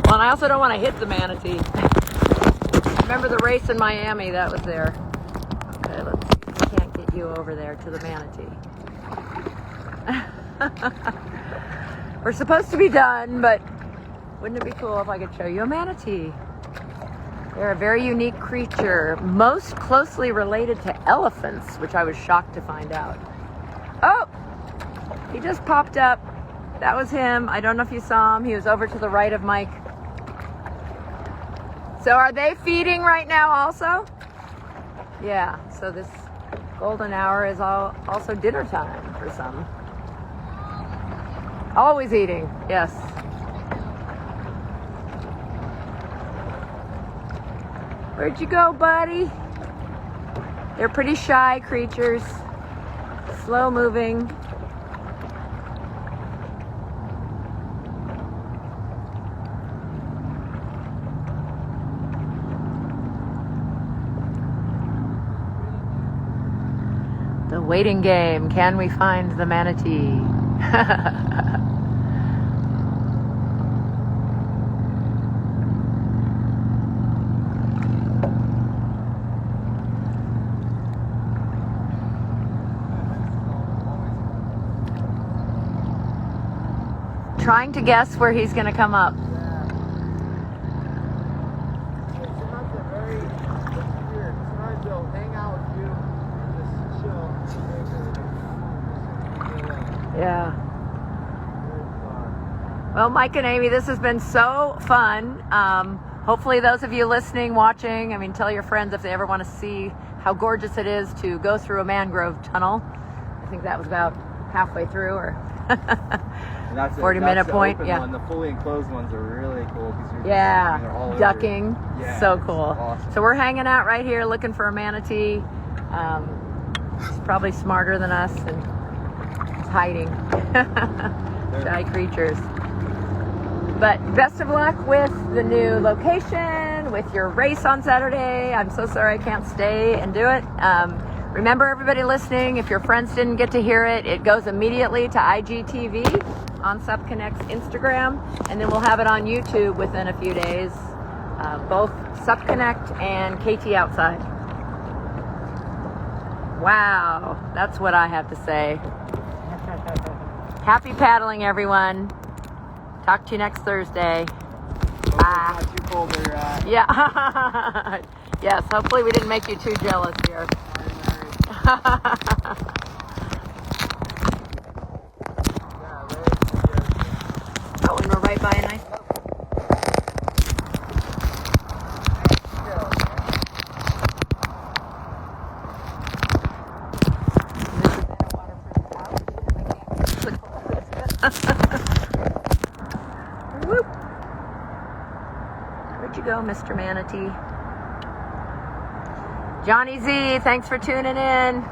Speaker 1: Well, and I also don't want to hit the manatee. Remember the race in Miami that was there. Okay, let's see if we can't get you over there to the manatee. We're supposed to be done, but wouldn't it be cool if I could show you a manatee? They're a very unique creature, most closely related to elephants, which I was shocked to find out. Oh, he just popped up. That was him. I don't know if you saw him. He was over to the right of Mike. So are they feeding right now also? Yeah, so this golden hour is also dinner time for some. Always eating, yes. Where'd you go, buddy? They're pretty shy creatures, slow moving. The waiting game. Can we find the manatee? Trying to guess where he's going to come up.
Speaker 2: Sometimes they're very weird. Sometimes they'll hang out with you and just chill.
Speaker 1: Yeah. Well, Mike and Aimee, this has been so fun. Hopefully those of you listening, watching, I mean, tell your friends if they ever want to see how gorgeous it is to go through a mangrove tunnel. I think that was about halfway through, or 40-minute point.
Speaker 2: The
Speaker 1: yeah.
Speaker 2: one. The fully enclosed ones are really cool because
Speaker 1: Yeah,
Speaker 2: all
Speaker 1: ducking.
Speaker 2: Yeah,
Speaker 1: So
Speaker 2: it's
Speaker 1: cool.
Speaker 2: awesome.
Speaker 1: So we're hanging out right here looking for a manatee. It's probably smarter than us and it's hiding. Shy creatures. But best of luck with the new location, with your race on Saturday. I'm so sorry I can't stay and do it. Remember, everybody listening, if your friends didn't get to hear it, it goes immediately to IGTV on SupConnect's Instagram, and then we'll have it on YouTube within a few days. Both SupConnect and KT Outside. Wow, that's what I have to say. Happy paddling, everyone. Talk to you next Thursday.
Speaker 2: It's not too cold where you're at.
Speaker 1: Yeah. Yes, hopefully we didn't make you too jealous here. Oh, and we're right by a nice boat. Whoop. Where'd you go, Mr. Manatee? Johnny Z, thanks for tuning in.